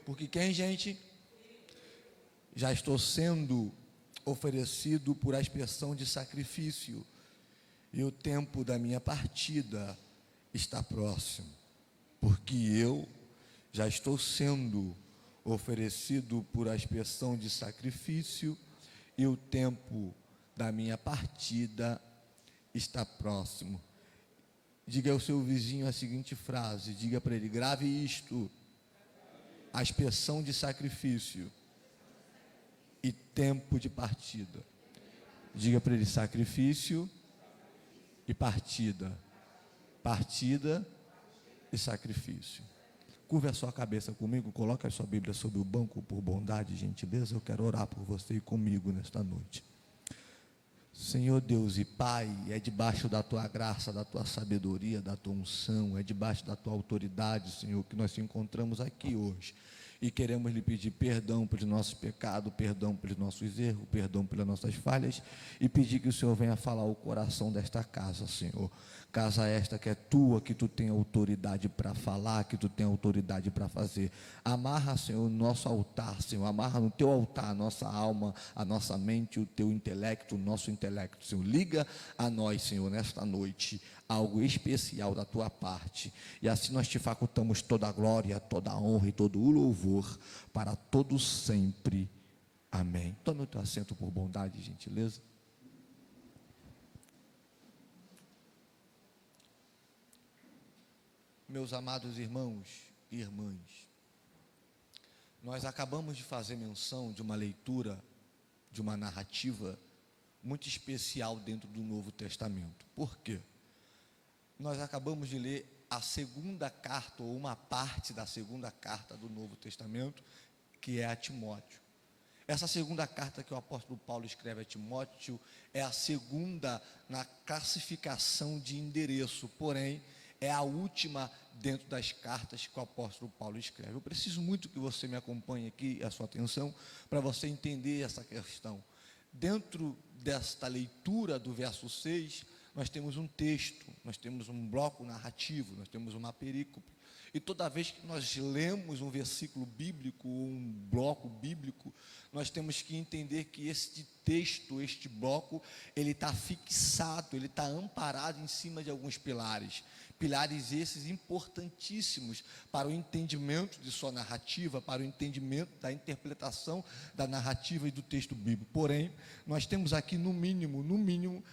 Porque quem, gente? Já estou sendo oferecido por aspersão de sacrifício, e o tempo da minha partida está próximo, porque eu já estou sendo oferecido por aspersão de sacrifício, e o tempo da minha partida está próximo. Diga ao seu vizinho a seguinte frase, diga para ele, grave isto: aspersão de sacrifício e tempo de partida. Diga para ele, sacrifício e partida, partida e sacrifício. Curva a sua cabeça comigo, coloque a sua Bíblia sobre o banco, por bondade e gentileza. Eu quero orar por você e comigo nesta noite. Senhor Deus e Pai, é debaixo da Tua graça, da Tua sabedoria, da Tua unção, é debaixo da Tua autoridade, Senhor, que nós nos encontramos aqui hoje. E queremos lhe pedir perdão pelos nossos pecados, perdão pelos nossos erros, perdão pelas nossas falhas, e pedir que o Senhor venha falar ao coração desta casa, Senhor. Casa esta que é tua, que tu tem autoridade para falar, que tu tem autoridade para fazer. Amarra, Senhor, o nosso altar, Senhor, amarra no teu altar a nossa alma, a nossa mente, o teu intelecto, o nosso intelecto, Senhor. Liga a nós, Senhor, nesta noite, algo especial da tua parte, e assim nós te facultamos toda a glória, toda a honra e todo o louvor para todo sempre. Amém. Tome o teu assento por bondade e gentileza. Meus amados irmãos e irmãs, nós acabamos de fazer menção de uma leitura, de uma narrativa muito especial dentro do Novo Testamento. Por quê? Nós acabamos de ler a segunda carta, ou uma parte da segunda carta do Novo Testamento, que é a Timóteo. Essa segunda carta que o apóstolo Paulo escreve a Timóteo é a segunda na classificação de endereço, porém, é a última dentro das cartas que o apóstolo Paulo escreve. Eu preciso muito que você me acompanhe aqui, a sua atenção, para você entender essa questão. Dentro desta leitura do verso 6, nós temos um texto, nós temos um bloco narrativo, nós temos uma perícope. E toda vez que nós lemos um versículo bíblico, ou um bloco bíblico, nós temos que entender que este texto, este bloco, ele está fixado, ele está amparado em cima de alguns pilares. Pilares esses importantíssimos para o entendimento de sua narrativa, para o entendimento da interpretação da narrativa e do texto bíblico. Porém, nós temos aqui no mínimo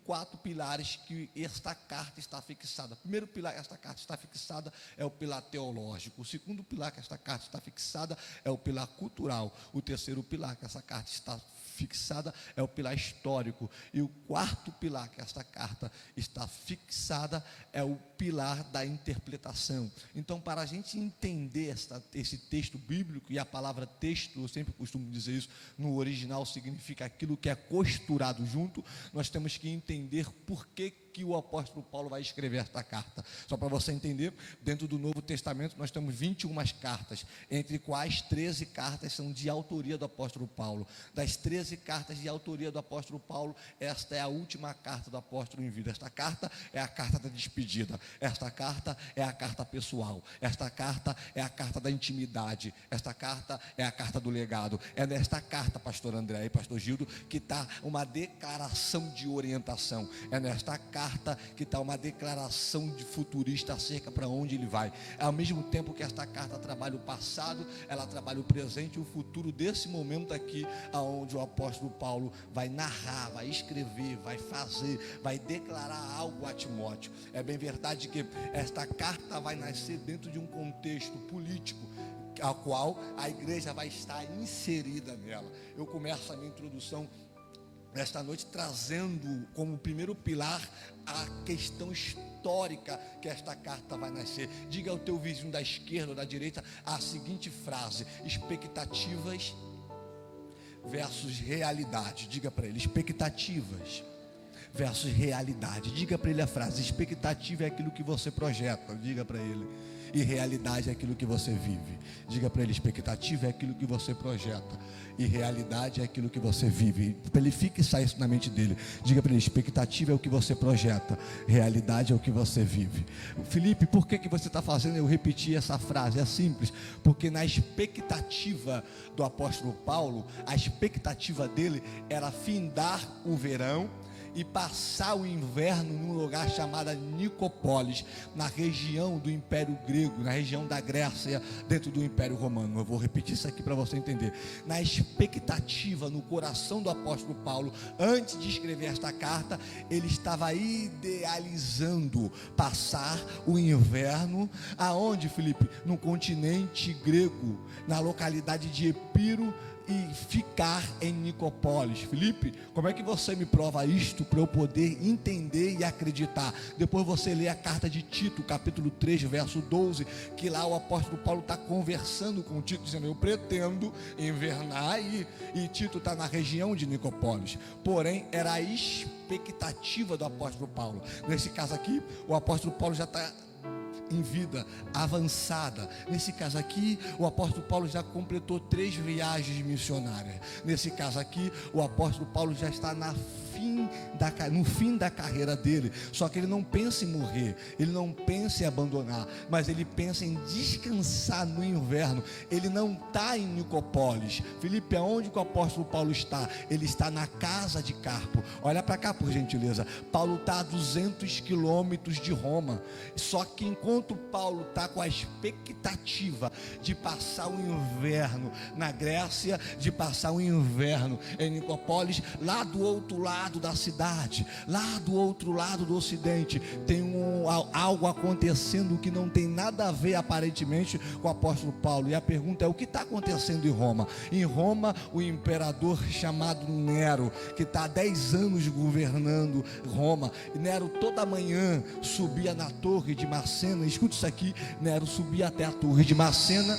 4 pilares que esta carta está fixada. O primeiro pilar que esta carta está fixada é o pilar teológico. O segundo pilar que esta carta está fixada é o pilar cultural. O terceiro pilar que essa carta está fixada é o pilar histórico, e o quarto pilar que esta carta está fixada é o pilar da interpretação. Então, para a gente entender esse texto bíblico, e a palavra texto, eu sempre costumo dizer isso, no original significa aquilo que é costurado junto, nós temos que entender por que o apóstolo Paulo vai escrever esta carta. Só para você entender, dentro do Novo Testamento nós temos 21 cartas, entre quais 13 cartas são de autoria do apóstolo Paulo. Das 13 cartas de autoria do apóstolo Paulo, esta é a última carta do apóstolo em vida. Esta carta é a carta da despedida, esta carta é a carta pessoal, esta carta é a carta da intimidade, esta carta é a carta do legado. É nesta carta, pastor André e pastor Gildo, que está uma declaração de orientação. É nesta carta que está uma declaração de futurista acerca para onde ele vai. Ao mesmo tempo que esta carta trabalha o passado, ela trabalha o presente e o futuro desse momento aqui, aonde o apóstolo Paulo vai narrar, vai escrever, vai fazer, vai declarar algo a Timóteo. É bem verdade que esta carta vai nascer dentro de um contexto político, a qual a igreja vai estar inserida nela. Eu começo a minha introdução nesta noite trazendo como primeiro pilar a questão histórica que esta carta vai nascer. Diga ao teu vizinho da esquerda ou da direita a seguinte frase: expectativas versus realidade. Diga para ele, expectativas versus realidade. Diga para ele a frase: expectativa é aquilo que você projeta. Diga para ele. e realidade é aquilo que você vive. Diga para ele: expectativa é aquilo que você projeta, e realidade é aquilo que você vive. Para ele fixar isso na mente dele. Diga para ele: expectativa é o que você projeta, realidade é o que você vive. Felipe, por que você está fazendo eu repetir essa frase? É simples, porque na expectativa do apóstolo Paulo, a expectativa dele era findar o verão e passar o inverno num lugar chamado Nicopólis, na região do Império Grego, na região da Grécia, dentro do Império Romano. Eu vou repetir isso aqui para você entender. Na expectativa, no coração do apóstolo Paulo, antes de escrever esta carta, ele estava idealizando passar o inverno, aonde, Felipe? No continente grego, na localidade de Epiro, e ficar em Nicopólis. Felipe, como é que você me prova isto para eu poder entender e acreditar? Depois você lê a carta de Tito, capítulo 3, verso 12, que lá o apóstolo Paulo está conversando com Tito, dizendo: eu pretendo invernar aí, e Tito está na região de Nicopólis. Porém, era a expectativa do apóstolo Paulo. Nesse caso aqui, o apóstolo Paulo já está em vida avançada. Nesse caso aqui, o apóstolo Paulo já completou 3 viagens missionárias. Nesse caso aqui, o apóstolo Paulo já está no fim da carreira dele. Só que ele não pensa em morrer, ele não pensa em abandonar, mas ele pensa em descansar no inverno. Ele não está em Nicopólis. Felipe, aonde que o apóstolo Paulo está? Ele está na casa de Carpo. Olha para cá, por gentileza. Paulo está a 200 quilômetros de Roma. Só que enquanto Paulo está com a expectativa de passar o inverno na Grécia, de passar o inverno em Nicopólis, lá do outro lado da cidade, lá do outro lado do ocidente, tem algo acontecendo que não tem nada a ver aparentemente com o apóstolo Paulo. E a pergunta é: o que está acontecendo em Roma? Em Roma, o imperador chamado Nero, que está há 10 anos governando Roma. Nero toda manhã subia na torre de Marcena. Escuta isso aqui: Nero subia até a torre de Marcena,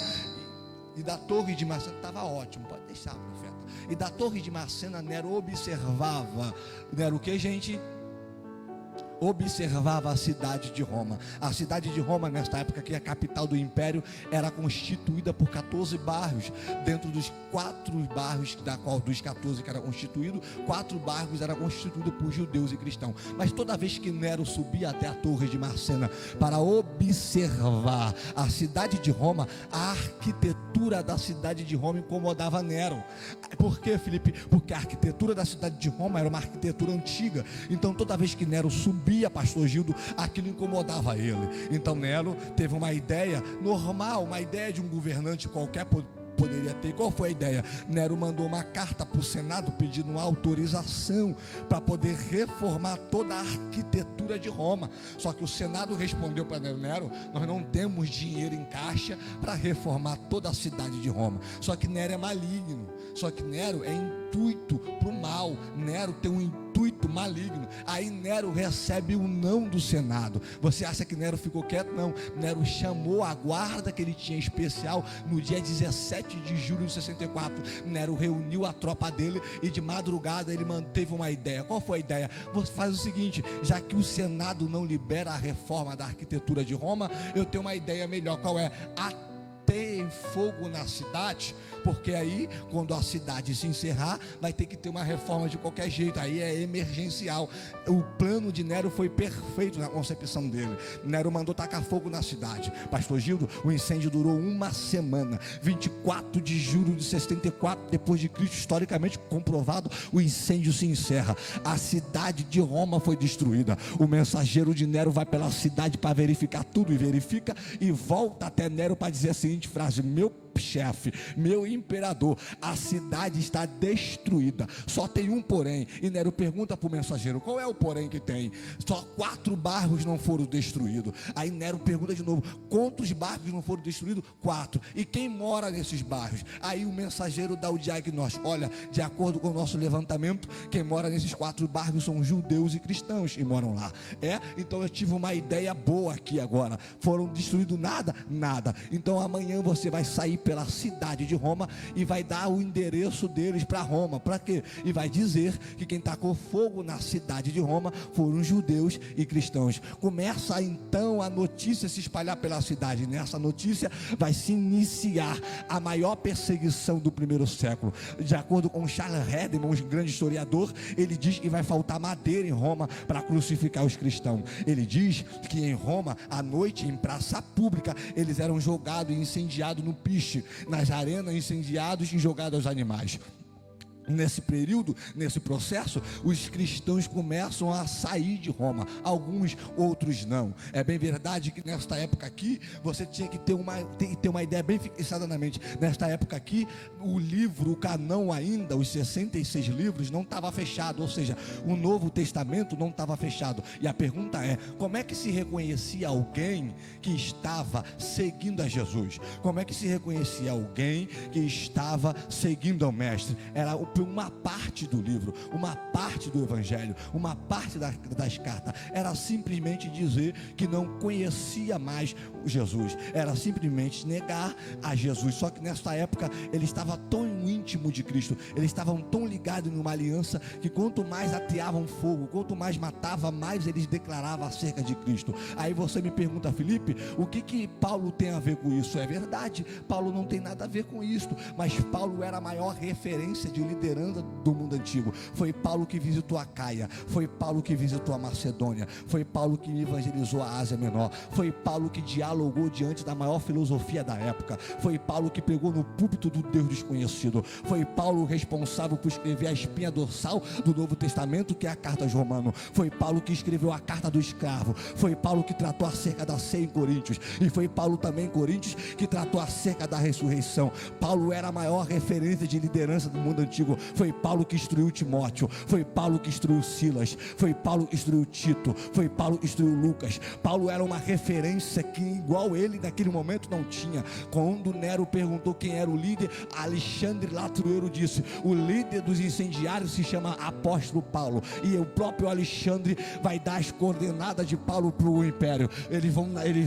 e da torre de Marcena, estava ótimo, pode deixar, profeta. E da torre de Marcena, Nero observava. Nero o que, gente? Observava a cidade de Roma. A cidade de Roma, nesta época, que é a capital do império, era constituída por 14 bairros. Dentro dos 4 bairros, dos 14 que era constituído, 4 bairros eram constituídos por judeus e cristãos. Mas toda vez que Nero subia até a torre de Marcena para observar a cidade de Roma, a arquitetura da cidade de Roma incomodava Nero. Por quê, Felipe? Porque a arquitetura da cidade de Roma era uma arquitetura antiga. Então toda vez que Nero subia, pastor Gildo, aquilo incomodava ele. Então Nero teve uma ideia normal, uma ideia de um governante qualquer poderia ter. Qual foi a ideia? Nero mandou uma carta para o Senado pedindo uma autorização para poder reformar toda a arquitetura de Roma. Só que o Senado respondeu para Nero: nós não temos dinheiro em caixa para reformar toda a cidade de Roma. Só que Nero é maligno, só que Nero é intuito para o mal. Nero tem um intuito maligno. Aí Nero recebe o não do Senado. Você acha que Nero ficou quieto? Não. Nero chamou a guarda que ele tinha especial no dia 17 de julho de 64. Nero reuniu a tropa dele e de madrugada ele teve uma ideia. Qual foi a ideia? Você faz o seguinte: já que o Senado não libera a reforma da arquitetura de Roma, eu tenho uma ideia melhor. Qual é? Tem fogo na cidade, porque aí quando a cidade se encerrar, vai ter que ter uma reforma de qualquer jeito, aí é emergencial. O plano de Nero foi perfeito na concepção dele. Nero mandou tacar fogo na cidade. Pastor Gildo, o incêndio durou uma semana. 24 de julho de 64 depois de Cristo, historicamente comprovado, o incêndio se encerra. A cidade de Roma foi destruída. O mensageiro de Nero vai pela cidade para verificar tudo, e verifica e volta até Nero para dizer a seguinte frase: meu chefe, meu imperador, a cidade está destruída, só tem um porém. E Nero pergunta para o mensageiro: qual é o porém que tem? Só 4 bairros não foram destruídos. Aí Nero pergunta de novo: quantos bairros não foram destruídos? 4. E quem mora nesses bairros? Aí o mensageiro dá o diagnóstico: olha, de acordo com o nosso levantamento, quem mora nesses 4 bairros são judeus e cristãos, e moram lá. Então eu tive uma ideia boa aqui agora. Foram destruídos nada? Nada. Então amanhã você vai sair pela cidade de Roma e vai dar o endereço deles para Roma. Para quê? E vai dizer que quem tacou fogo na cidade de Roma foram judeus e cristãos. Começa então a notícia se espalhar pela cidade. Nessa notícia vai se iniciar a maior perseguição do primeiro século. De acordo com Charles Redmond, um grande historiador, ele diz que vai faltar madeira em Roma para crucificar os cristãos. Ele diz que em Roma, à noite, em praça pública, eles eram jogados e incendiados no piche, nas arenas, incendiados e jogados aos animais. Nesse período, nesse processo, os cristãos começam a sair de Roma, alguns, outros não. É bem verdade que nesta época aqui, você tinha que ter uma ideia bem fixada na mente. Nesta época aqui, o livro, o canão ainda, os 66 livros, não estava fechado, ou seja, o Novo Testamento não estava fechado. E a pergunta é, como é que se reconhecia alguém que estava seguindo a Jesus? Como é que se reconhecia alguém que estava seguindo ao Mestre? Era uma parte do livro, uma parte do Evangelho, uma parte das cartas, era simplesmente dizer que não conhecia mais Jesus, era simplesmente negar a Jesus. Só que nessa época ele estava tão íntimo de Cristo, eles estavam tão ligados numa aliança, que quanto mais ateavam fogo, quanto mais matava, mais eles declaravam acerca de Cristo. Aí você me pergunta, Felipe, o que Paulo tem a ver com isso? É verdade, Paulo não tem nada a ver com isso, mas Paulo era a maior referência de liderança do mundo antigo. Foi Paulo que visitou a Caia, foi Paulo que visitou a Macedônia, foi Paulo que evangelizou a Ásia Menor, foi Paulo que dialogou diante da maior filosofia da época, foi Paulo que pregou no púlpito do Deus desconhecido, foi Paulo responsável por escrever a espinha dorsal do Novo Testamento, que é a carta aos Romanos, foi Paulo que escreveu a carta do escravo, foi Paulo que tratou acerca da ceia em Coríntios, e foi Paulo também em Coríntios que tratou acerca da ressurreição. Paulo era a maior referência de liderança do mundo antigo. Foi Paulo que instruiu Timóteo, foi Paulo que instruiu Silas, foi Paulo que instruiu Tito, foi Paulo que instruiu Lucas. Paulo era uma referência que igual ele naquele momento não tinha. Quando Nero perguntou quem era o líder, Alexandre Latrueiro disse: o líder dos incendiários se chama Apóstolo Paulo. E o próprio Alexandre vai dar as coordenadas de Paulo para o império. Eles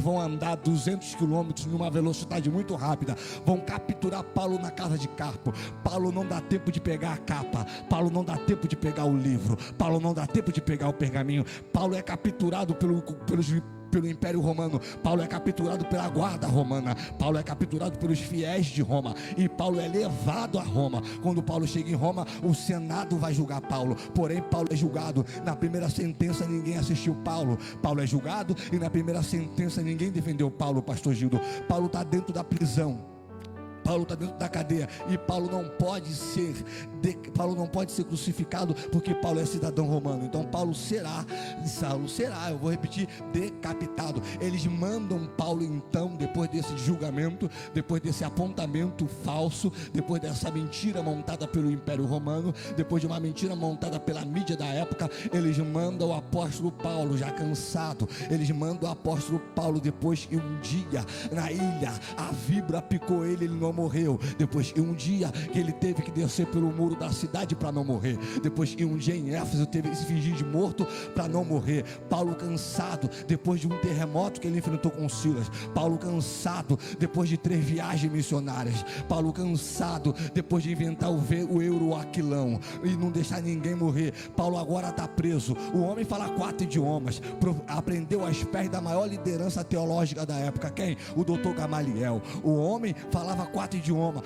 vão andar 200 quilômetros numa velocidade muito rápida, vão capturar Paulo na casa de Carpo. Paulo não dá tempo de pegar a capa, Paulo não dá tempo de pegar o livro, Paulo não dá tempo de pegar o pergaminho. Paulo é capturado pelo Império Romano, Paulo é capturado pela guarda romana, Paulo é capturado pelos fiéis de Roma, e Paulo é levado a Roma. Quando Paulo chega em Roma, o Senado vai julgar Paulo, porém Paulo é julgado. Na primeira sentença ninguém assistiu Paulo, Paulo é julgado, e na primeira sentença ninguém defendeu Paulo, pastor Gildo. Paulo está dentro da prisão, Paulo está dentro da cadeia, e Paulo não pode ser crucificado, porque Paulo é cidadão romano. Então Paulo será, eu vou repetir, decapitado. Eles mandam Paulo então, depois desse julgamento, depois desse apontamento falso, depois dessa mentira montada pelo Império Romano, depois de uma mentira montada pela mídia da época, eles mandam o apóstolo Paulo, já cansado, eles mandam o apóstolo Paulo, depois que um dia na ilha a víbora picou ele não morreu, depois que um dia que ele teve que descer pelo muro da cidade para não morrer, depois que um dia em Éfeso teve que se fingir de morto para não morrer. Paulo cansado, depois de um terremoto que ele enfrentou com Silas. Paulo cansado, depois de 3 viagens missionárias. Paulo cansado, depois de inventar o Euroaquilão e não deixar ninguém morrer. Paulo agora está preso. O homem fala 4 idiomas, aprendeu aos pés da maior liderança teológica da época. Quem? O doutor Gamaliel. O homem falava 4 idiomas,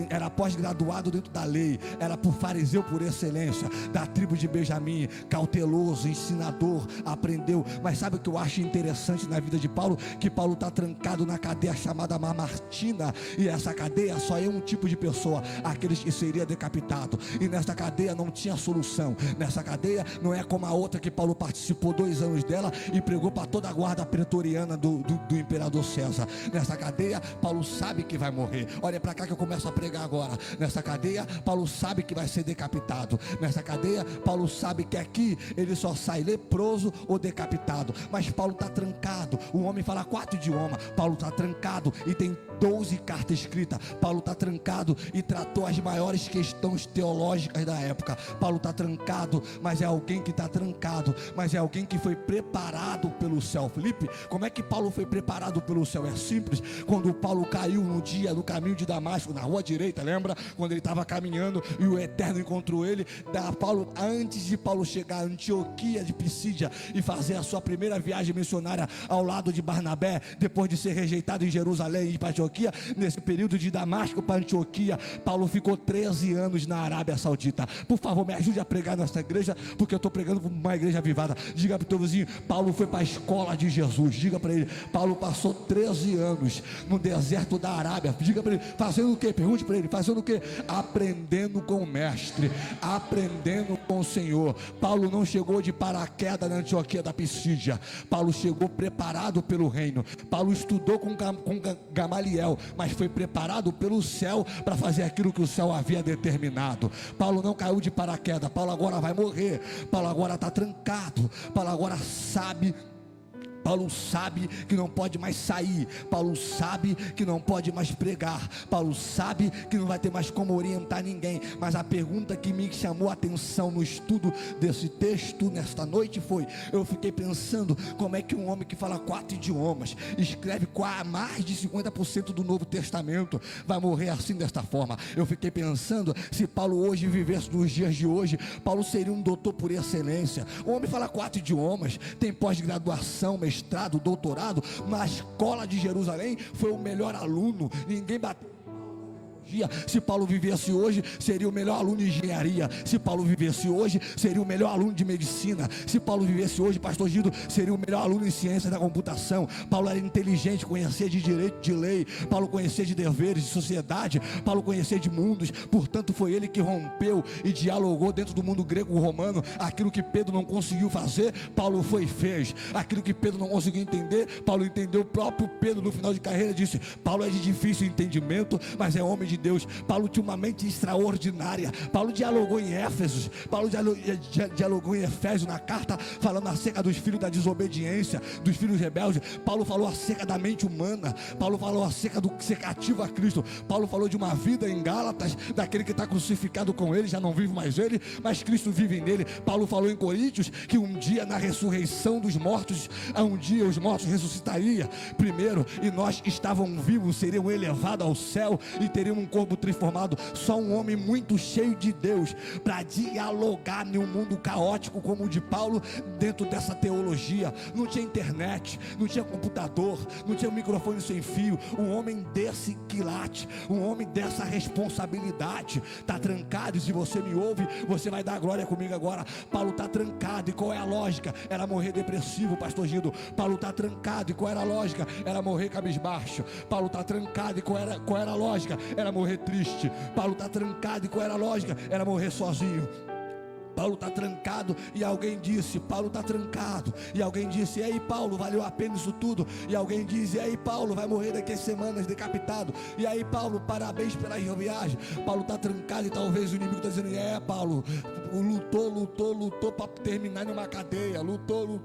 era pós-graduado dentro da lei, era por fariseu por excelência, da tribo de Benjamim, cauteloso, ensinador, aprendeu. Mas sabe o que eu acho interessante na vida de Paulo? Que Paulo está trancado na cadeia chamada Mamartina, e essa cadeia só é um tipo de pessoa, aqueles que seria decapitado, e nessa cadeia não tinha solução. Nessa cadeia não é como a outra que Paulo participou 2 anos dela e pregou para toda a guarda pretoriana do imperador César. Nessa cadeia Paulo sabe que vai morrer. Olha para cá que eu começo a pregar agora. Nessa cadeia Paulo sabe que vai ser decapitado. Nessa cadeia Paulo sabe que aqui ele só sai leproso ou decapitado. Mas Paulo está trancado. O homem fala 4 idiomas, Paulo está trancado e tem 12 cartas escritas. Paulo está trancado e tratou as maiores questões teológicas da época. Paulo está trancado, mas é alguém que está trancado, mas é alguém que foi preparado pelo céu. Felipe, como é que Paulo foi preparado pelo céu? É simples. Quando Paulo caiu no caminho de de Damasco, na rua direita, lembra? Quando ele estava caminhando e o Eterno encontrou ele. Paulo, antes de Paulo chegar a Antioquia de Pisídia e fazer a sua primeira viagem missionária ao lado de Barnabé, depois de ser rejeitado em Jerusalém e para Antioquia, nesse período de Damasco para Antioquia, Paulo ficou 13 anos na Arábia Saudita. Por favor, me ajude a pregar nessa igreja, porque eu estou pregando para uma igreja avivada. Diga para o teu vizinho: Paulo foi para a escola de Jesus. Diga para ele: Paulo passou 13 anos no deserto da Arábia. Diga para ele: fazendo o que? Pergunte para ele: fazendo o que? Aprendendo com o mestre, aprendendo com o Senhor. Paulo não chegou de paraquedas na Antioquia da Pisídia. Paulo chegou preparado pelo reino. Paulo estudou com Gamaliel, mas foi preparado pelo céu para fazer aquilo que o céu havia determinado. Paulo não caiu de paraquedas. Paulo agora vai morrer. Paulo agora está trancado. Paulo agora sabe. Paulo sabe que não pode mais sair. Paulo sabe que não pode mais pregar. Paulo sabe que não vai ter mais como orientar ninguém. Mas a pergunta que me chamou a atenção no estudo desse texto nesta noite foi: eu fiquei pensando como é que um homem que fala 4 idiomas, escreve mais de 50% do Novo Testamento, vai morrer assim, desta forma. Eu fiquei pensando, se Paulo hoje vivesse nos dias de hoje, Paulo seria um doutor por excelência. O homem fala 4 idiomas, tem pós-graduação, mestrado, doutorado, na escola de Jerusalém, foi o melhor aluno, ninguém bateu. Se Paulo vivesse hoje, seria o melhor aluno de engenharia. Se Paulo vivesse hoje, seria o melhor aluno de medicina. Se Paulo vivesse hoje, pastor Gido, seria o melhor aluno em ciência da computação. Paulo era inteligente, conhecia de direito, de lei. Paulo conhecia de deveres, de sociedade. Paulo conhecia de mundos. Portanto, foi ele que rompeu e dialogou dentro do mundo grego-romano. Aquilo que Pedro não conseguiu fazer, Paulo foi e fez. Aquilo que Pedro não conseguiu entender, Paulo entendeu. O próprio Pedro, no final de carreira, disse: Paulo é de difícil entendimento, mas é homem de Deus. Paulo tinha uma mente extraordinária. Paulo dialogou em Éfesos. Paulo dialogou em Efésios, na carta, falando acerca dos filhos da desobediência, dos filhos rebeldes. Paulo falou acerca da mente humana. Paulo falou acerca do ser cativo a Cristo. Paulo falou de uma vida em Gálatas, daquele que está crucificado com ele, já não vive mais ele, mas Cristo vive nele. Paulo falou em Coríntios que um dia, na ressurreição dos mortos, um dia os mortos ressuscitariam primeiro, e nós estavam vivos, seriam elevados ao céu e teriam um corpo transformado. Só um homem muito cheio de Deus para dialogar em um mundo caótico como o de Paulo, dentro dessa teologia. Não tinha internet, não tinha computador, não tinha microfone sem fio. Um homem desse quilate, um homem dessa responsabilidade, está trancado. E se você me ouve, você vai dar glória comigo agora. Paulo está trancado, e qual é a lógica? Era morrer depressivo, pastor Gido. Paulo está trancado, e qual era a lógica? Era morrer cabisbaixo. Paulo está trancado, e qual era a lógica? Era morrer triste. Paulo está trancado, e qual era a lógica? Era morrer sozinho. Paulo está trancado, e alguém disse: Paulo está trancado. E alguém disse: e aí, Paulo, valeu a pena isso tudo? E alguém diz: e aí, Paulo, vai morrer daqui a semanas decapitado. E aí, Paulo, parabéns pela viagem. Paulo está trancado, e talvez o inimigo está dizendo: Paulo lutou para terminar numa cadeia, lutou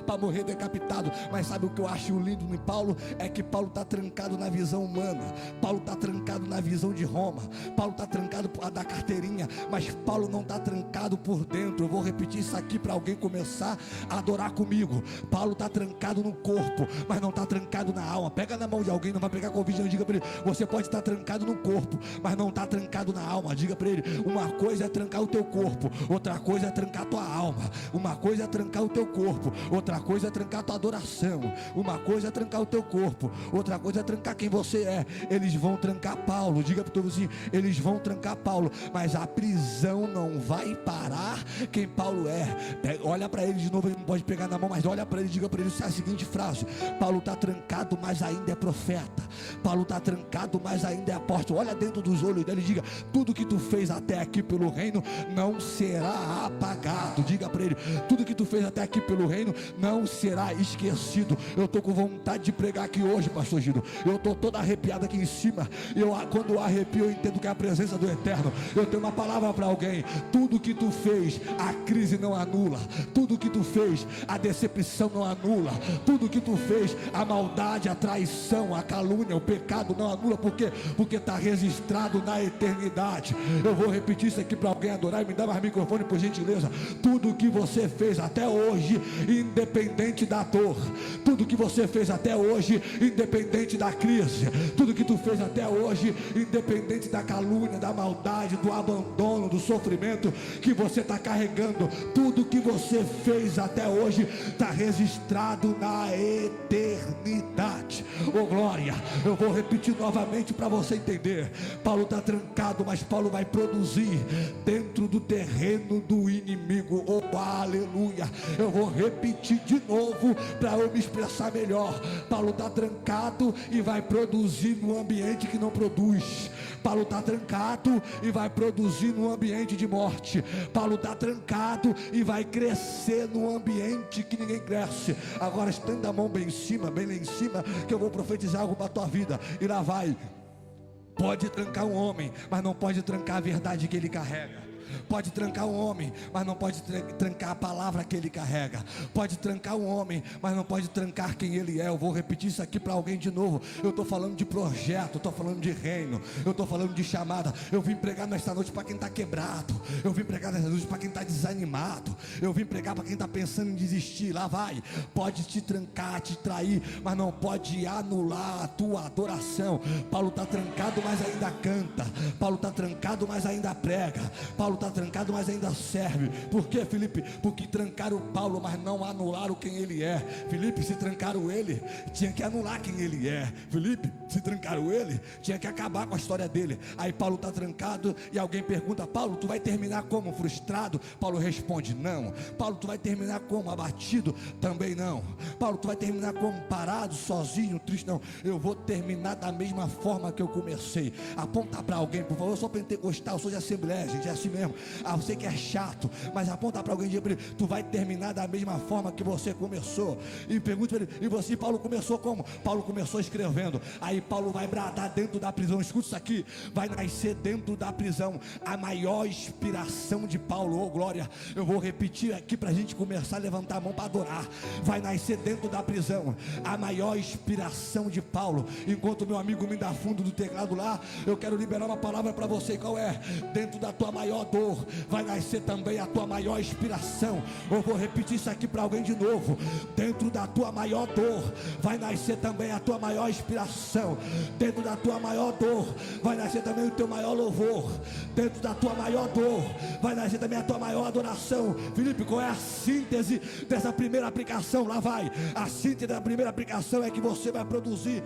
para morrer decapitado. Mas sabe o que eu acho lindo em Paulo? É que Paulo está trancado na visão humana. Paulo está trancado na visão de Roma. Paulo está trancado da carteirinha. Mas Paulo não está trancado por dentro. Eu vou repetir isso aqui para alguém começar a adorar comigo. Paulo está trancado no corpo, mas não está trancado na alma. Pega na mão de alguém, não vai pegar Covid, não. Diga para ele: você pode estar trancado no corpo, mas não está trancado na alma. Diga para ele: uma coisa é trancar o teu corpo, outra coisa é trancar a tua alma. Uma coisa é trancar o teu corpo, outra coisa é trancar a tua adoração. Uma coisa é trancar o teu corpo, outra coisa é trancar quem você é. Eles vão trancar Paulo. Diga para o teu vizinho: eles vão trancar Paulo, mas a prisão não vai parar quem Paulo é. Olha para ele de novo, ele não pode pegar na mão, mas olha para ele, diga para ele a seguinte frase: Paulo está trancado, mas ainda é profeta. Paulo está trancado, mas ainda é apóstolo. Olha dentro dos olhos dele e diga: tudo que tu fez até aqui pelo reino não será apagado. Diga para ele: tudo que tu fez até aqui pelo reino não será esquecido. Eu estou com vontade de pregar aqui hoje, pastor Gino. Eu estou todo arrepiado aqui em cima. Quando eu arrepio, eu entendo que é a presença do Eterno. Eu tenho uma palavra para alguém: tudo que tu fez, a crise não anula. Tudo que tu fez, a decepção não anula. Tudo que tu fez, a maldade, a traição, a calúnia, o pecado não anula. Por quê? Porque está registrado na eternidade. Eu vou repetir isso aqui para alguém adorar e me dar dá mais microfone por gentileza. Tudo que você fez até hoje, independente da dor, tudo que você fez até hoje, independente da crise, tudo que tu fez até hoje, independente da calúnia, da maldade, do abandono, do sofrimento que você está carregando, tudo que você fez até hoje está registrado na eternidade. Oh glória, eu vou repetir novamente para você entender. Paulo está trancado, mas Paulo vai produzir dentro do terreno do inimigo. Oh aleluia, eu vou repetir de novo para eu me expressar melhor. Paulo está trancado e vai produzir no ambiente que não produz. Paulo está trancado e vai produzir no ambiente de morte. Paulo está trancado e vai crescer no ambiente que ninguém cresce. Agora estenda a mão bem em cima, bem lá em cima, que eu vou profetizar algo para a tua vida. E lá vai. Pode trancar um homem, mas não pode trancar a verdade que ele carrega. Pode trancar um homem, mas não pode trancar a palavra que ele carrega. Pode trancar um homem, mas não pode trancar quem ele é. Eu vou repetir isso aqui para alguém de novo. Eu estou falando de projeto, eu estou falando de reino, eu estou falando de chamada. Eu vim pregar nesta noite para quem está quebrado. Eu vim pregar nesta noite para quem está desanimado. Eu vim pregar para quem está pensando em desistir. Lá vai. Pode te trancar, te trair, mas não pode anular a tua adoração. Paulo está trancado, mas ainda canta. Paulo está trancado, mas ainda prega. Paulo está trancado, mas ainda serve. Por quê, Felipe? Porque trancaram Paulo, mas não anularam quem ele é. Felipe, se trancaram ele, tinha que anular quem ele é. Felipe, se trancaram ele, tinha que acabar com a história dele. Aí Paulo está trancado e alguém pergunta: Paulo, tu vai terminar como? Frustrado? Paulo responde: não. Paulo, tu vai terminar como? Abatido? Também não. Paulo, tu vai terminar como? Parado, sozinho, triste? Não. Eu vou terminar da mesma forma que eu comecei. Aponta para alguém, por favor. Eu sou pentecostal, eu sou de assembleia, gente, é assim mesmo. Você que é chato, mas aponta para alguém e diz para ele: tu vai terminar da mesma forma que você começou. E pergunta para ele: e você, Paulo, começou como? Paulo começou escrevendo. Aí Paulo vai bradar dentro da prisão. Escuta isso aqui. Vai nascer dentro da prisão a maior inspiração de Paulo. Oh glória, eu vou repetir aqui para a gente começar a levantar a mão para adorar. Vai nascer dentro da prisão a maior inspiração de Paulo. Enquanto meu amigo me dá fundo do teclado lá, eu quero liberar uma palavra para você. Qual é? Dentro da tua maior dor vai nascer também a tua maior inspiração. Eu vou repetir isso aqui para alguém de novo. Dentro da tua maior dor vai nascer também a tua maior inspiração. Dentro da tua maior dor vai nascer também o teu maior louvor. Dentro da tua maior dor vai nascer também a tua maior adoração. Felipe, qual é a síntese dessa primeira aplicação? Lá vai. A síntese da primeira aplicação é que você vai produzir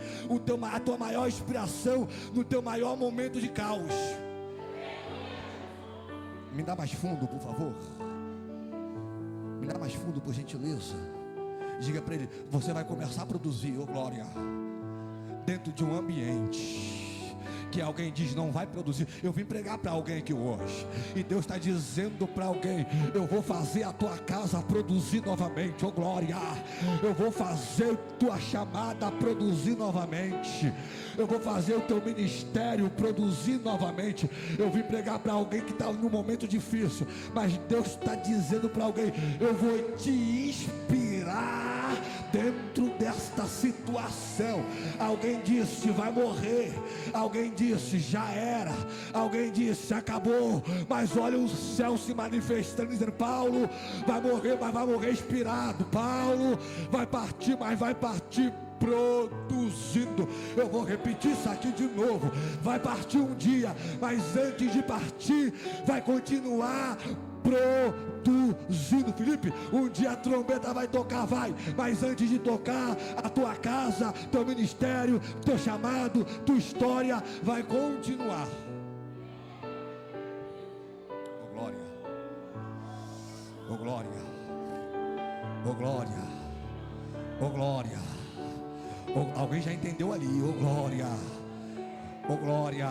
a tua maior inspiração no teu maior momento de caos. Me dá mais fundo, por favor. Me dá mais fundo, por gentileza. Diga para ele: você vai começar a produzir, oh glória, dentro de um ambiente que alguém diz não vai produzir. Eu vim pregar para alguém aqui hoje, e Deus está dizendo para alguém: eu vou fazer a tua casa produzir novamente, oh glória. Eu vou fazer tua chamada produzir novamente. Eu vou fazer o teu ministério produzir novamente. Eu vim pregar para alguém que está num momento difícil, mas Deus está dizendo para alguém: eu vou te inspirar dentro desta situação. Alguém disse: vai morrer. Alguém disse: já era. Alguém disse: acabou. Mas olha o céu se manifestando, dizendo: Paulo vai morrer, mas vai morrer inspirado. Paulo vai partir, mas vai partir produzindo. Eu vou repetir isso aqui de novo. Vai partir um dia, mas antes de partir vai continuar produzindo. Felipe, um dia a trombeta vai tocar, vai, mas antes de tocar, a tua casa, teu ministério, teu chamado, tua história vai continuar. Oh glória, oh glória, oh glória, oh glória. Alguém já entendeu ali? Oh glória, oh glória.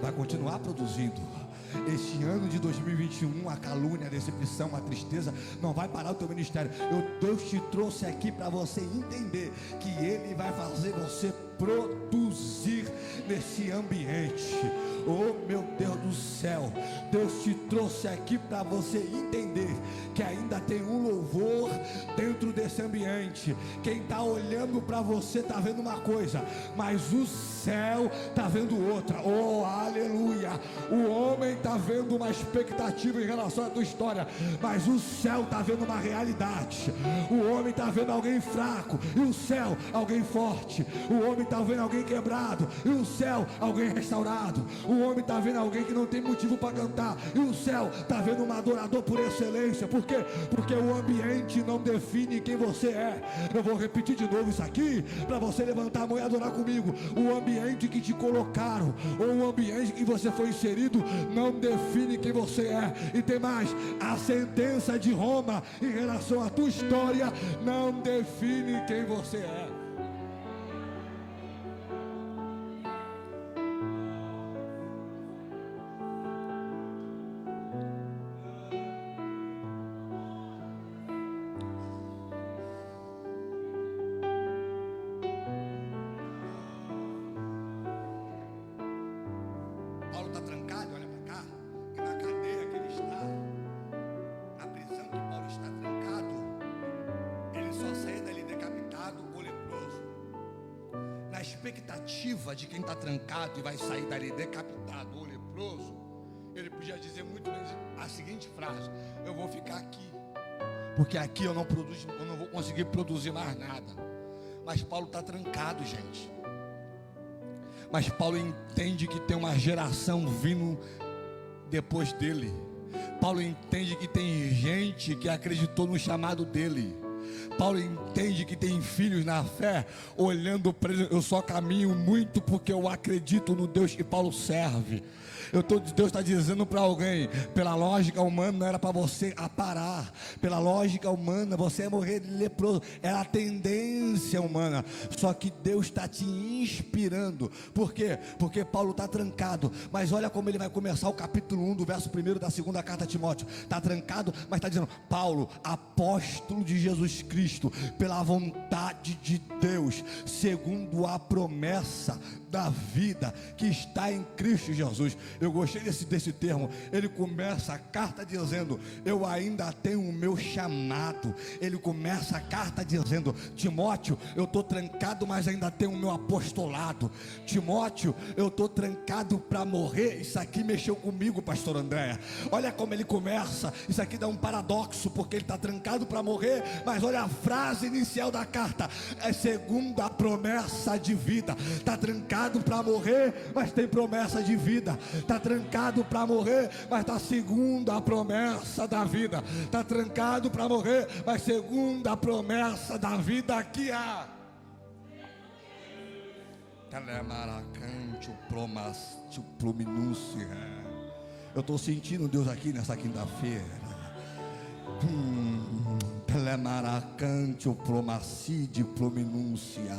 Vai continuar produzindo. Este ano de 2021, a calúnia, a decepção, a tristeza não vai parar o teu ministério. Deus te trouxe aqui para você entender que Ele vai fazer você produzir nesse ambiente. Oh meu Deus do céu, Deus te trouxe aqui para você entender que ainda tem um louvor dentro desse ambiente. Quem está olhando para você está vendo uma coisa, mas o céu está vendo outra. Oh aleluia, o homem está vendo uma expectativa em relação à tua história, mas o céu está vendo uma realidade. O homem está vendo alguém fraco, e o céu alguém forte. O homem está vendo alguém quebrado, e o céu alguém restaurado. O homem está vendo alguém que não tem motivo para cantar, e o céu está vendo um adorador por excelência. Por quê? Porque o ambiente não define quem você é. Eu vou repetir de novo isso aqui, para você levantar a mão e adorar comigo. O ambiente que te colocaram, ou o ambiente que você foi inserido, não define quem você é. E tem mais, a sentença de Roma em relação à tua história não define quem você é. Paulo está trancado, olha para cá, e na cadeia que ele está, na prisão que Paulo está trancado, ele só sai dali decapitado ou leproso. Na expectativa de quem está trancado e vai sair dali decapitado ou leproso, ele podia dizer muito bem a seguinte frase: eu vou ficar aqui, porque aqui eu não vou conseguir produzir mais nada. Mas Paulo está trancado, gente. Mas Paulo entende que tem uma geração vindo depois dele. Paulo entende que tem gente que acreditou no chamado dele. Paulo entende que tem filhos na fé, olhando para ele. Eu só caminho muito porque eu acredito no Deus que Paulo serve. Deus está dizendo para alguém: pela lógica humana não era para você parar, pela lógica humana você ia morrer de leproso, era a tendência humana. Só que Deus está te inspirando. Por quê? Porque Paulo está trancado, mas olha como ele vai começar o capítulo 1 do verso 1 da segunda carta a Timóteo. Está trancado, mas está dizendo: Paulo, apóstolo de Jesus Cristo, pela vontade de Deus, segundo a promessa da vida que está em Cristo Jesus. Eu gostei desse termo. Ele começa a carta dizendo: eu ainda tenho o meu chamado. Ele começa a carta dizendo: Timóteo, eu estou trancado, mas ainda tenho o meu apostolado. Timóteo, eu estou trancado para morrer. Isso aqui mexeu comigo, pastor Andréa. Olha como ele começa. Isso aqui dá um paradoxo, porque ele está trancado para morrer, mas olha a frase inicial da carta: é segundo a promessa de vida. Está trancado para morrer, mas tem promessa de vida. Está trancado para morrer, mas está segundo a promessa da vida. Está trancado para morrer, mas segundo a promessa da vida que há. Eu estou sentindo Deus aqui nessa quinta-feira. Telemaracante, o promacide, prominúncia.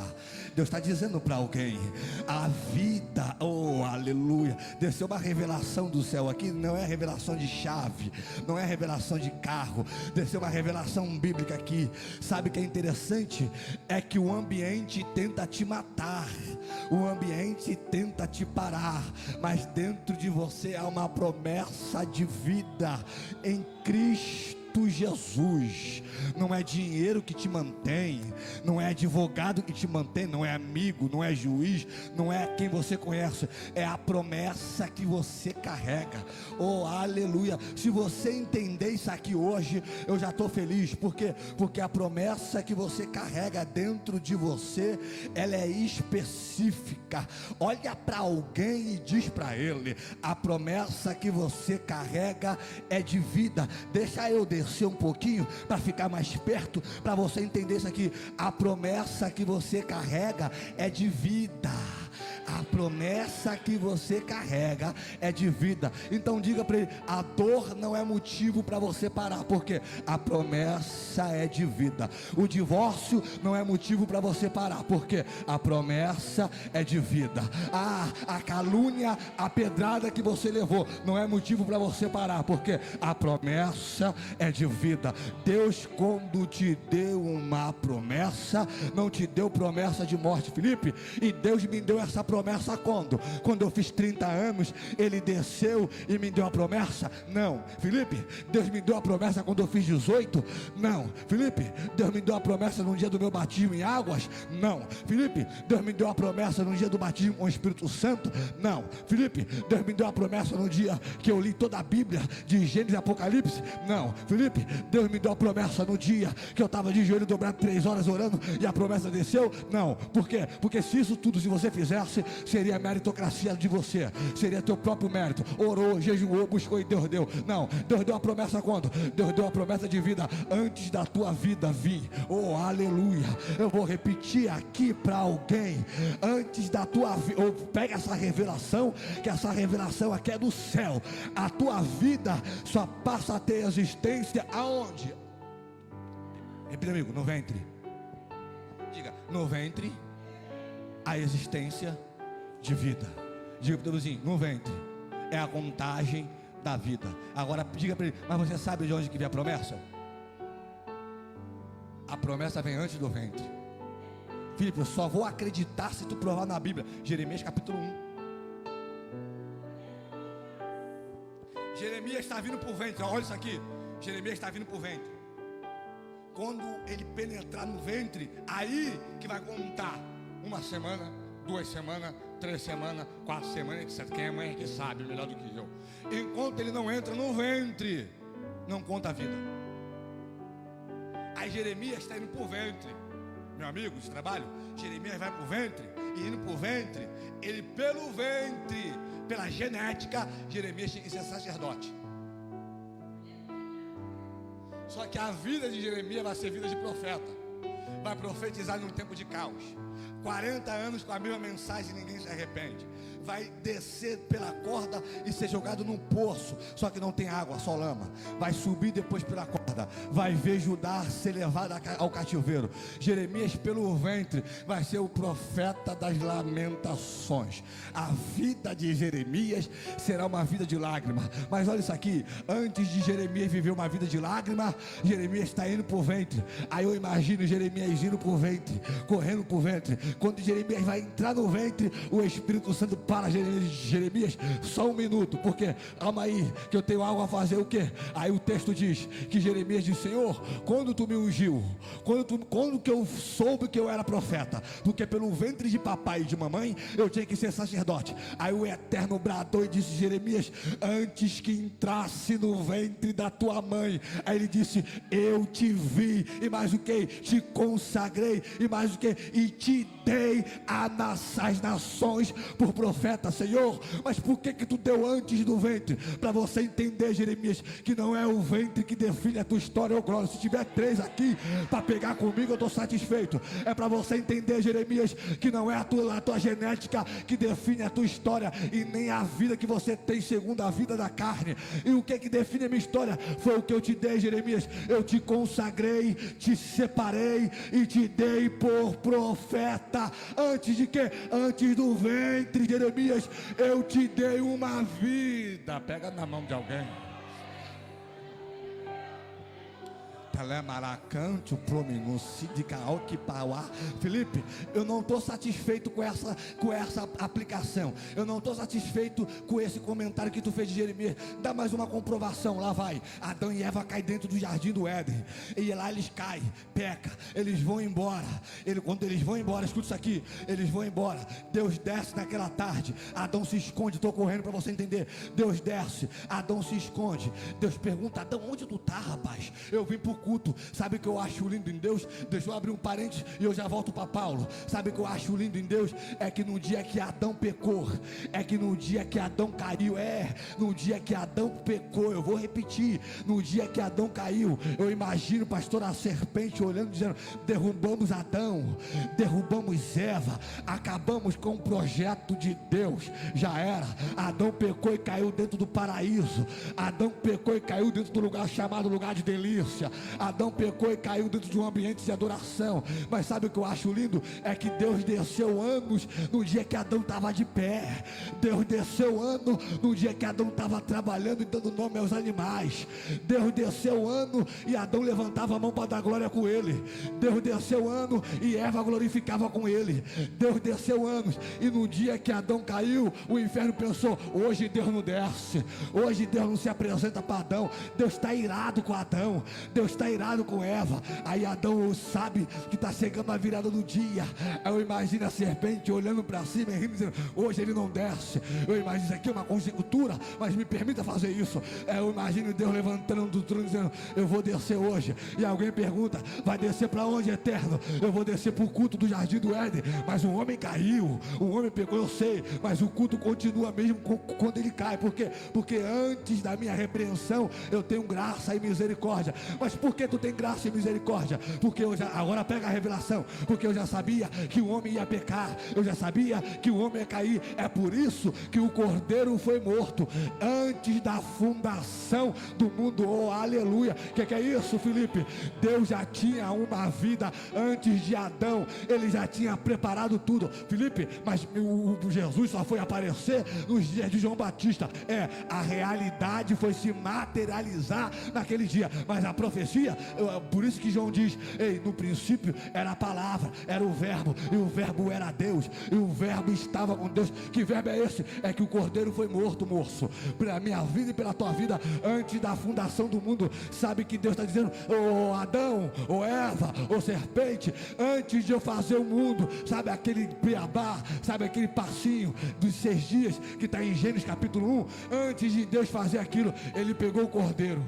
Deus está dizendo para alguém: a vida, oh aleluia, desceu uma revelação do céu aqui. Não é revelação de chave, não é revelação de carro, desceu uma revelação bíblica aqui. Sabe o que é interessante? É que o ambiente tenta te matar, o ambiente tenta te parar, mas dentro de você há uma promessa de vida em Cristo Jesus. Não é dinheiro que te mantém, não é advogado que te mantém, não é amigo, não é juiz, não é quem você conhece, é a promessa que você carrega. Oh aleluia, se você entender isso aqui hoje, eu já estou feliz. Por quê? Porque a promessa que você carrega dentro de você, ela é específica. Olha para alguém e diz para ele: a promessa que você carrega é de vida. Deixa eu descer um pouquinho para ficar mais perto, para você entender isso aqui. A promessa que você carrega é de vida. A promessa que você carrega é de vida. Então diga para ele: a dor não é motivo para você parar, porque a promessa é de vida. O divórcio não é motivo para você parar, porque a promessa é de vida. A calúnia, a pedrada que você levou não é motivo para você parar, porque a promessa é de vida. Deus, quando te deu uma promessa, não te deu promessa de morte, Felipe, e Deus me deu essa promessa promessa quando? Quando eu fiz 30 anos, Ele desceu e me deu a promessa? Não. Felipe, Deus me deu a promessa quando eu fiz 18? Não. Felipe, Deus me deu a promessa no dia do meu batismo em águas? Não. Felipe, Deus me deu a promessa no dia do batismo com o Espírito Santo? Não. Felipe, Deus me deu a promessa no dia que eu li toda a Bíblia de Gênesis e Apocalipse? Não. Felipe, Deus me deu a promessa no dia que eu estava de joelho dobrado 3 horas orando e a promessa desceu? Não. Por quê? Porque se isso tudo, se você fizesse, seria meritocracia de você, seria teu próprio mérito. Orou, jejuou, buscou e Deus deu. Não. Deus deu a promessa quando? Deus deu a promessa de vida antes da tua vida vir. Oh, aleluia. Eu vou repetir aqui para alguém: antes da tua vida. Ou pega essa revelação, que essa revelação aqui é do céu. A tua vida só passa a ter existência aonde? Repita amigo, no ventre. Diga, no ventre a existência de vida. Diga para o vizinho, no ventre é a contagem da vida. Agora diga para ele, mas você sabe de onde que vem a promessa? A promessa vem antes do ventre. Filipe, eu só vou acreditar se tu provar na Bíblia. Jeremias capítulo 1. Jeremias está vindo por ventre. Olha isso aqui. Jeremias está vindo por ventre. Quando ele penetrar no ventre, aí que vai contar 1 semana, 2 semanas, 3 semanas, 4 semanas, etc. Quem é mãe que sabe melhor do que eu. Enquanto ele não entra no ventre, não conta a vida. Aí Jeremias está indo por ventre. Meu amigo de trabalho, Jeremias vai por ventre. E indo por ventre, ele pelo ventre, pela genética, Jeremias tinha que ser sacerdote. Só que a vida de Jeremias vai ser vida de profeta. Vai profetizar num tempo de caos. 40 anos com a mesma mensagem e ninguém se arrepende. Vai descer pela corda e ser jogado num poço, só que não tem água, só lama. Vai subir depois pela corda, vai ver Judá ser levado ao cativeiro. Jeremias pelo ventre vai ser o profeta das lamentações. A vida de Jeremias será uma vida de lágrima. Mas olha isso aqui, antes de Jeremias viver uma vida de lágrima, Jeremias está indo por ventre. Aí eu imagino Jeremias indo por ventre, correndo por ventre. Quando Jeremias vai entrar no ventre, o Espírito Santo para Jeremias, só um minuto, porque calma aí, que eu tenho algo a fazer. O que? Aí o texto diz que Jeremias disse: Senhor, quando tu me ungiu, quando que eu soube que eu era profeta, porque pelo ventre de papai e de mamãe eu tinha que ser sacerdote. Aí o Eterno bradou e disse: Jeremias, antes que entrasse no ventre da tua mãe, aí ele disse: eu te vi, e mais o que? Te consagrei, e mais o que? E te dei às nações por profeta. Senhor, mas por que tu deu antes do ventre? Para você entender, Jeremias, que não é o ventre que define a tua história ou glória. Se tiver 3 aqui para pegar comigo, eu estou satisfeito. É para você entender, Jeremias, que não é a tua genética que define a tua história, e nem a vida que você tem segundo a vida da carne. E o que define a minha história? Foi o que eu te dei, Jeremias. Eu te consagrei, te separei e te dei por profeta. Antes de quê? Antes do ventre, Jeremias, eu te dei uma vida. Pega na mão de alguém. Felipe, eu não estou satisfeito com essa aplicação. Eu não estou satisfeito com esse comentário que tu fez de Jeremias. Dá mais uma comprovação. Lá vai, Adão e Eva caem dentro do jardim do Éden, e lá eles caem, pecam, eles vão embora. Quando eles vão embora, escuta isso aqui, eles vão embora. Deus desce naquela tarde, Adão se esconde. Estou correndo para você entender. Deus desce, Adão se esconde. Deus pergunta: Adão, onde tu tá, rapaz? Eu vim por culto. Sabe o que eu acho lindo em Deus? Deixa eu abrir um parênteses e eu já volto para Paulo. Sabe o que eu acho lindo em Deus? É que no dia que Adão pecou, é que no dia que Adão caiu, no dia que Adão pecou, eu vou repetir, no dia que Adão caiu, eu imagino, pastor, a serpente olhando, dizendo: derrubamos Adão, derrubamos Eva, acabamos com o projeto de Deus. Já era. Adão pecou e caiu dentro do paraíso. Adão pecou e caiu dentro do lugar chamado lugar de delícia. Adão pecou e caiu dentro de um ambiente de adoração. Mas sabe o que eu acho lindo? É que Deus desceu anos no dia que Adão estava de pé. Deus desceu ano no dia que Adão estava trabalhando e dando nome aos animais. Deus desceu ano e Adão levantava a mão para dar glória com ele. Deus desceu ano e Eva glorificava com ele. Deus desceu anos e no dia que Adão caiu, o inferno pensou: hoje Deus não desce, hoje Deus não se apresenta para Adão. Deus está irado com Adão, Deus está irado com Eva. Aí Adão sabe que está chegando a virada do dia. Aí eu imagino a serpente olhando para cima e rindo, dizendo: hoje ele não desce. Eu imagino isso aqui é uma conjectura, mas me permita fazer isso. Eu imagino Deus levantando do trono dizendo: eu vou descer hoje. E alguém pergunta: vai descer para onde, Eterno? Eu vou descer para o culto do jardim do Éden. Mas um homem caiu, um homem pegou, eu sei, mas o culto continua mesmo quando ele cai. Por quê? Porque antes da minha repreensão eu tenho graça e misericórdia. Mas por que tu tem graça e misericórdia? Porque eu já, agora pega a revelação, porque eu já sabia que o homem ia pecar, eu já sabia que o homem ia cair. É por isso que o Cordeiro foi morto antes da fundação do mundo. Oh, aleluia. Que é isso, Felipe? Deus já tinha uma vida antes de Adão, ele já tinha preparado tudo, Felipe. Mas o Jesus só foi aparecer nos dias de João Batista. A realidade foi se materializar naquele dia, mas a profecia, por isso que João diz: ei, no princípio era a palavra, era o verbo, e o verbo era Deus, e o verbo estava com Deus. Que verbo é esse? É que o Cordeiro foi morto, moço, pela minha vida e pela tua vida, antes da fundação do mundo. Sabe que Deus está dizendo: ô Adão, ô Eva, ô serpente, antes de eu fazer o mundo, sabe aquele beabá, sabe aquele passinho dos 6 dias que está em Gênesis capítulo 1, antes de Deus fazer aquilo, ele pegou o Cordeiro.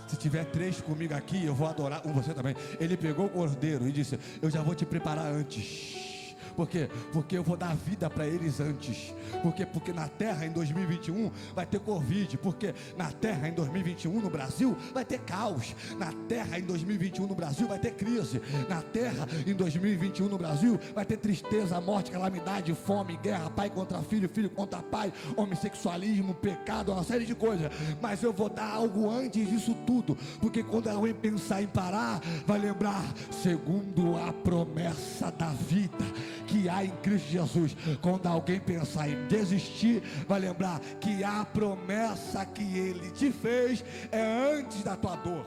Se tiver 3 comigo aqui, eu vou adorar com você também. Ele pegou o Cordeiro e disse: eu já vou te preparar antes. Por quê? Porque eu vou dar vida para eles antes. Porque na terra em 2021 vai ter Covid. Porque na terra em 2021 no Brasil vai ter caos. Na terra em 2021 no Brasil vai ter crise. Na terra em 2021 no Brasil vai ter tristeza, morte, calamidade, fome, guerra, pai contra filho, filho contra pai, homossexualismo, pecado, uma série de coisas. Mas eu vou dar algo antes disso tudo. Porque quando alguém pensar em parar, vai lembrar: segundo a promessa da vida que há em Cristo Jesus. Quando alguém pensar em desistir, vai lembrar que a promessa que Ele te fez é antes da tua dor.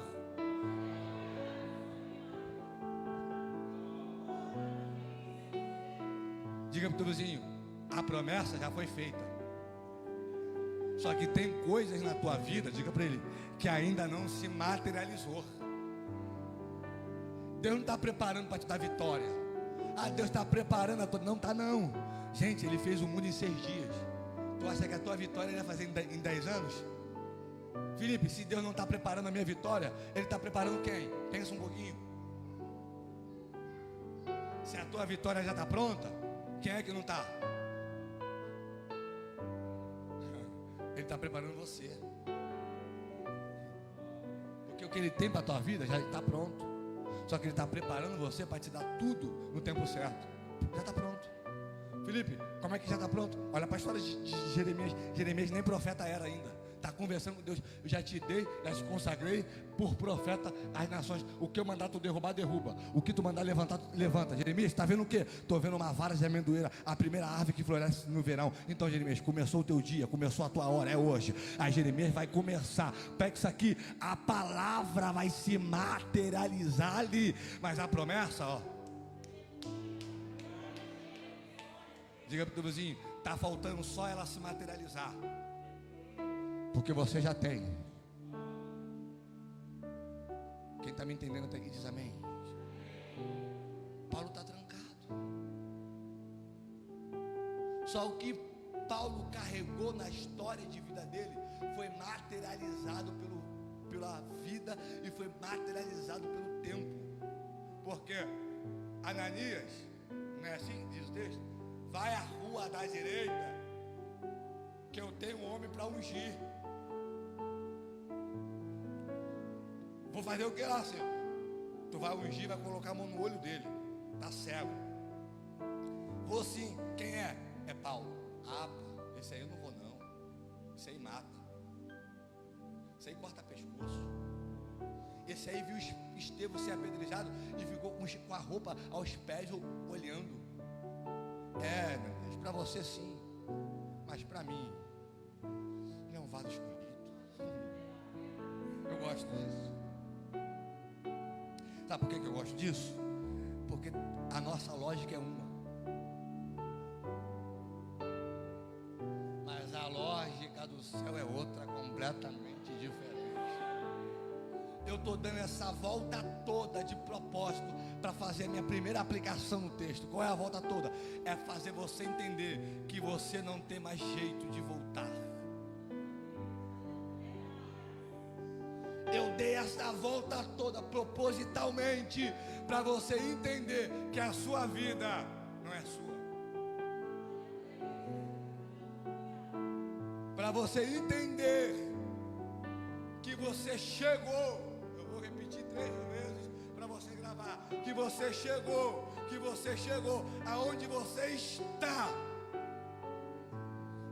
Diga para o teu vizinho: a promessa já foi feita. Só que tem coisas na tua vida, diga para ele, que ainda não se materializou. Deus não está preparando para te dar vitória. Deus está preparando a tua... Não está não. Gente, Ele fez o mundo em 6 dias. Tu acha que a tua vitória Ele vai fazer em 10 anos? Felipe, se Deus não está preparando a minha vitória, Ele está preparando quem? Pensa um pouquinho. Se a tua vitória já está pronta, quem é que não está? Ele está preparando você. Porque o que Ele tem para a tua vida já está pronto. Só que Ele está preparando você para te dar tudo no tempo certo. Já está pronto. Felipe, como é que já está pronto? Olha para a história de Jeremias. Jeremias nem profeta era ainda. Está conversando com Deus. Eu já te dei, já te consagrei por profeta às nações. O que eu mandar tu derrubar, derruba. O que tu mandar levantar, tu levanta. Jeremias, está vendo o quê? Estou vendo uma vara de amendoeira, a primeira árvore que floresce no verão. Então, Jeremias, começou o teu dia, começou a tua hora, é hoje. Aí Jeremias vai começar. Pega isso aqui, a palavra vai se materializar ali. Mas a promessa, ó. Diga para o teu vizinho: está faltando só ela se materializar. Porque você já tem. Quem está me entendendo até aqui diz amém. Paulo está trancado. Só o que Paulo carregou na história de vida dele foi materializado pela vida e foi materializado pelo tempo. Porque Ananias, não é assim que diz o texto? Vai à rua da direita, que eu tenho um homem para ungir. Vou fazer o que lá, Senhor? Tu vai ungir, vai colocar a mão no olho dele. Está cego. Vou sim. Quem é? É Paulo. Esse aí eu não vou não. Esse aí mata. Esse aí corta pescoço. Esse aí viu Estevão ser apedrejado e ficou com a roupa aos pés olhando. Meu Deus, para você sim, mas para mim ele é um vaso escolhido. Eu gosto disso. Sabe por que eu gosto disso? Porque a nossa lógica é uma, mas a lógica do céu é outra, completamente diferente. Eu estou dando essa volta toda de propósito para fazer a minha primeira aplicação no texto. Qual é a volta toda? É fazer você entender que você não tem mais jeito de voltar. Eu dei essa volta toda propositalmente para você entender que a sua vida não é sua. Para você entender que você chegou. Eu vou repetir 3 vezes para você gravar. Que você chegou aonde você está.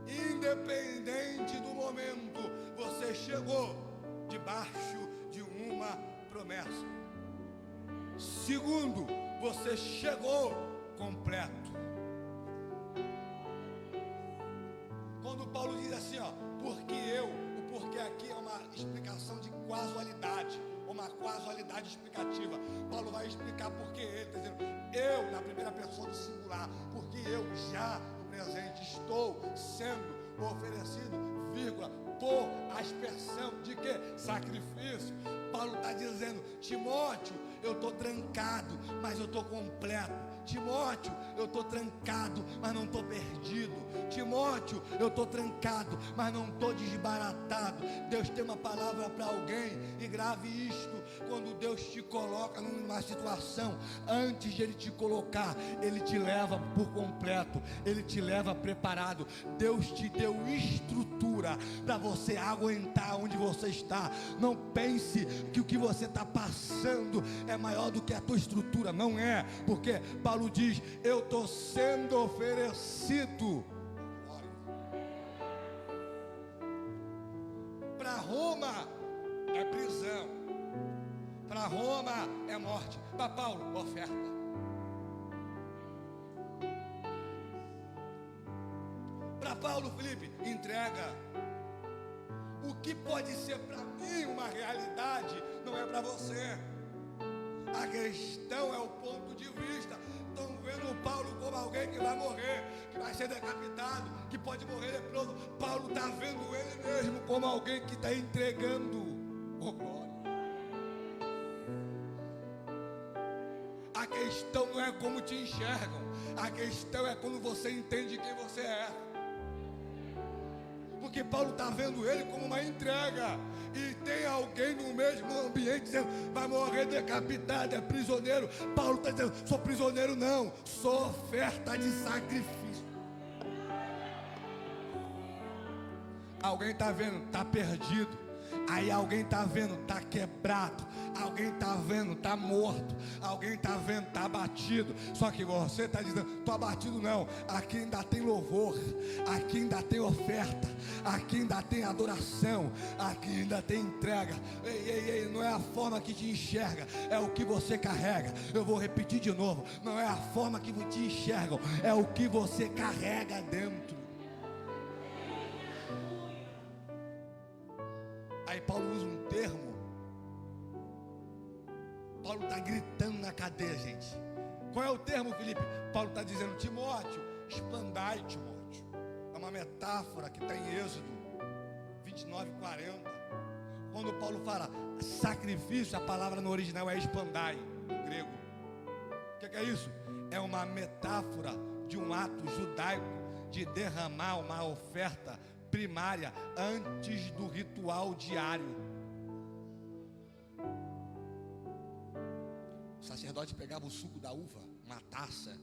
Independente do momento, você chegou debaixo de uma promessa. Segundo, você chegou completo. Quando Paulo diz assim, o porquê aqui é uma explicação de casualidade, uma casualidade explicativa. Paulo vai explicar porque ele está dizendo, eu, na primeira pessoa do singular, porque eu já no presente estou sendo oferecido, por aspersão de quê? Sacrifício. Paulo está dizendo, Timóteo, eu estou trancado, mas eu estou completo. Timóteo, eu estou trancado, mas não estou perdido. Timóteo, eu estou trancado, mas não estou desbaratado. Deus tem uma palavra para alguém, e grave isto: quando Deus te coloca numa situação, antes de Ele te colocar, Ele te leva por completo, Ele te leva preparado. Deus te deu estrutura para você aguentar onde você está. Não pense que o que você está passando é maior do que a tua estrutura. Não é, porque Paulo diz, eu estou sendo oferecido para Roma, é prisão. Para Roma é morte. Para Paulo, oferta. Para Paulo, Felipe, entrega. O que pode ser para mim uma realidade, não é para você. A questão é o ponto de vista. Estão vendo o Paulo como alguém que vai morrer, que vai ser decapitado, que pode morrer leproso. Paulo está vendo ele mesmo como alguém que está entregando. Oh, glória. A questão não é como te enxergam, a questão é quando você entende quem você é. Porque Paulo está vendo ele como uma entrega, e tem alguém no mesmo ambiente dizendo, vai morrer decapitado, é prisioneiro. Paulo está dizendo, sou prisioneiro não, sou oferta de sacrifício. Alguém está vendo, está perdido. Aí alguém está vendo, está quebrado. Alguém está vendo, está morto. Alguém está vendo, está abatido. Só que você está dizendo, estou abatido não. Aqui ainda tem louvor, aqui ainda tem oferta, aqui ainda tem adoração, aqui ainda tem entrega. Ei, não é a forma que te enxerga, é o que você carrega. Eu vou repetir de novo, não é a forma que te enxergam, é o que você carrega dentro. Aí Paulo usa um termo. Paulo está gritando na cadeia, gente. Qual é o termo, Felipe? Paulo está dizendo, Timóteo, expandai, Timóteo. É uma metáfora que está em Êxodo 29:40. Quando Paulo fala sacrifício, a palavra no original é expandai, no grego. O que é isso? É uma metáfora de um ato judaico de derramar uma oferta primária antes do ritual diário. O sacerdote pegava o suco da uva, uma taça,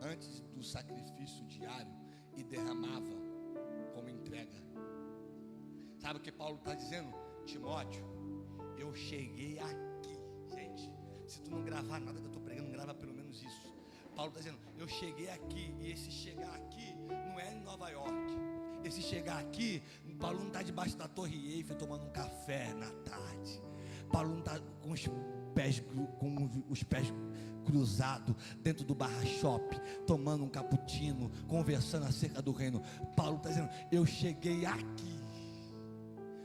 antes do sacrifício diário, e derramava como entrega. Sabe o que Paulo está dizendo? Timóteo, eu cheguei aqui. Gente, se tu não gravar nada que eu estou pregando, grava pelo menos isso. Paulo está dizendo, eu cheguei aqui, e esse chegar aqui não é em Nova York. Esse chegar aqui, Paulo não está debaixo da Torre Eiffel tomando um café na tarde. Paulo não está com os pés cruzados dentro do Barra Shop, tomando um cappuccino, conversando acerca do reino. Paulo está dizendo: eu cheguei aqui.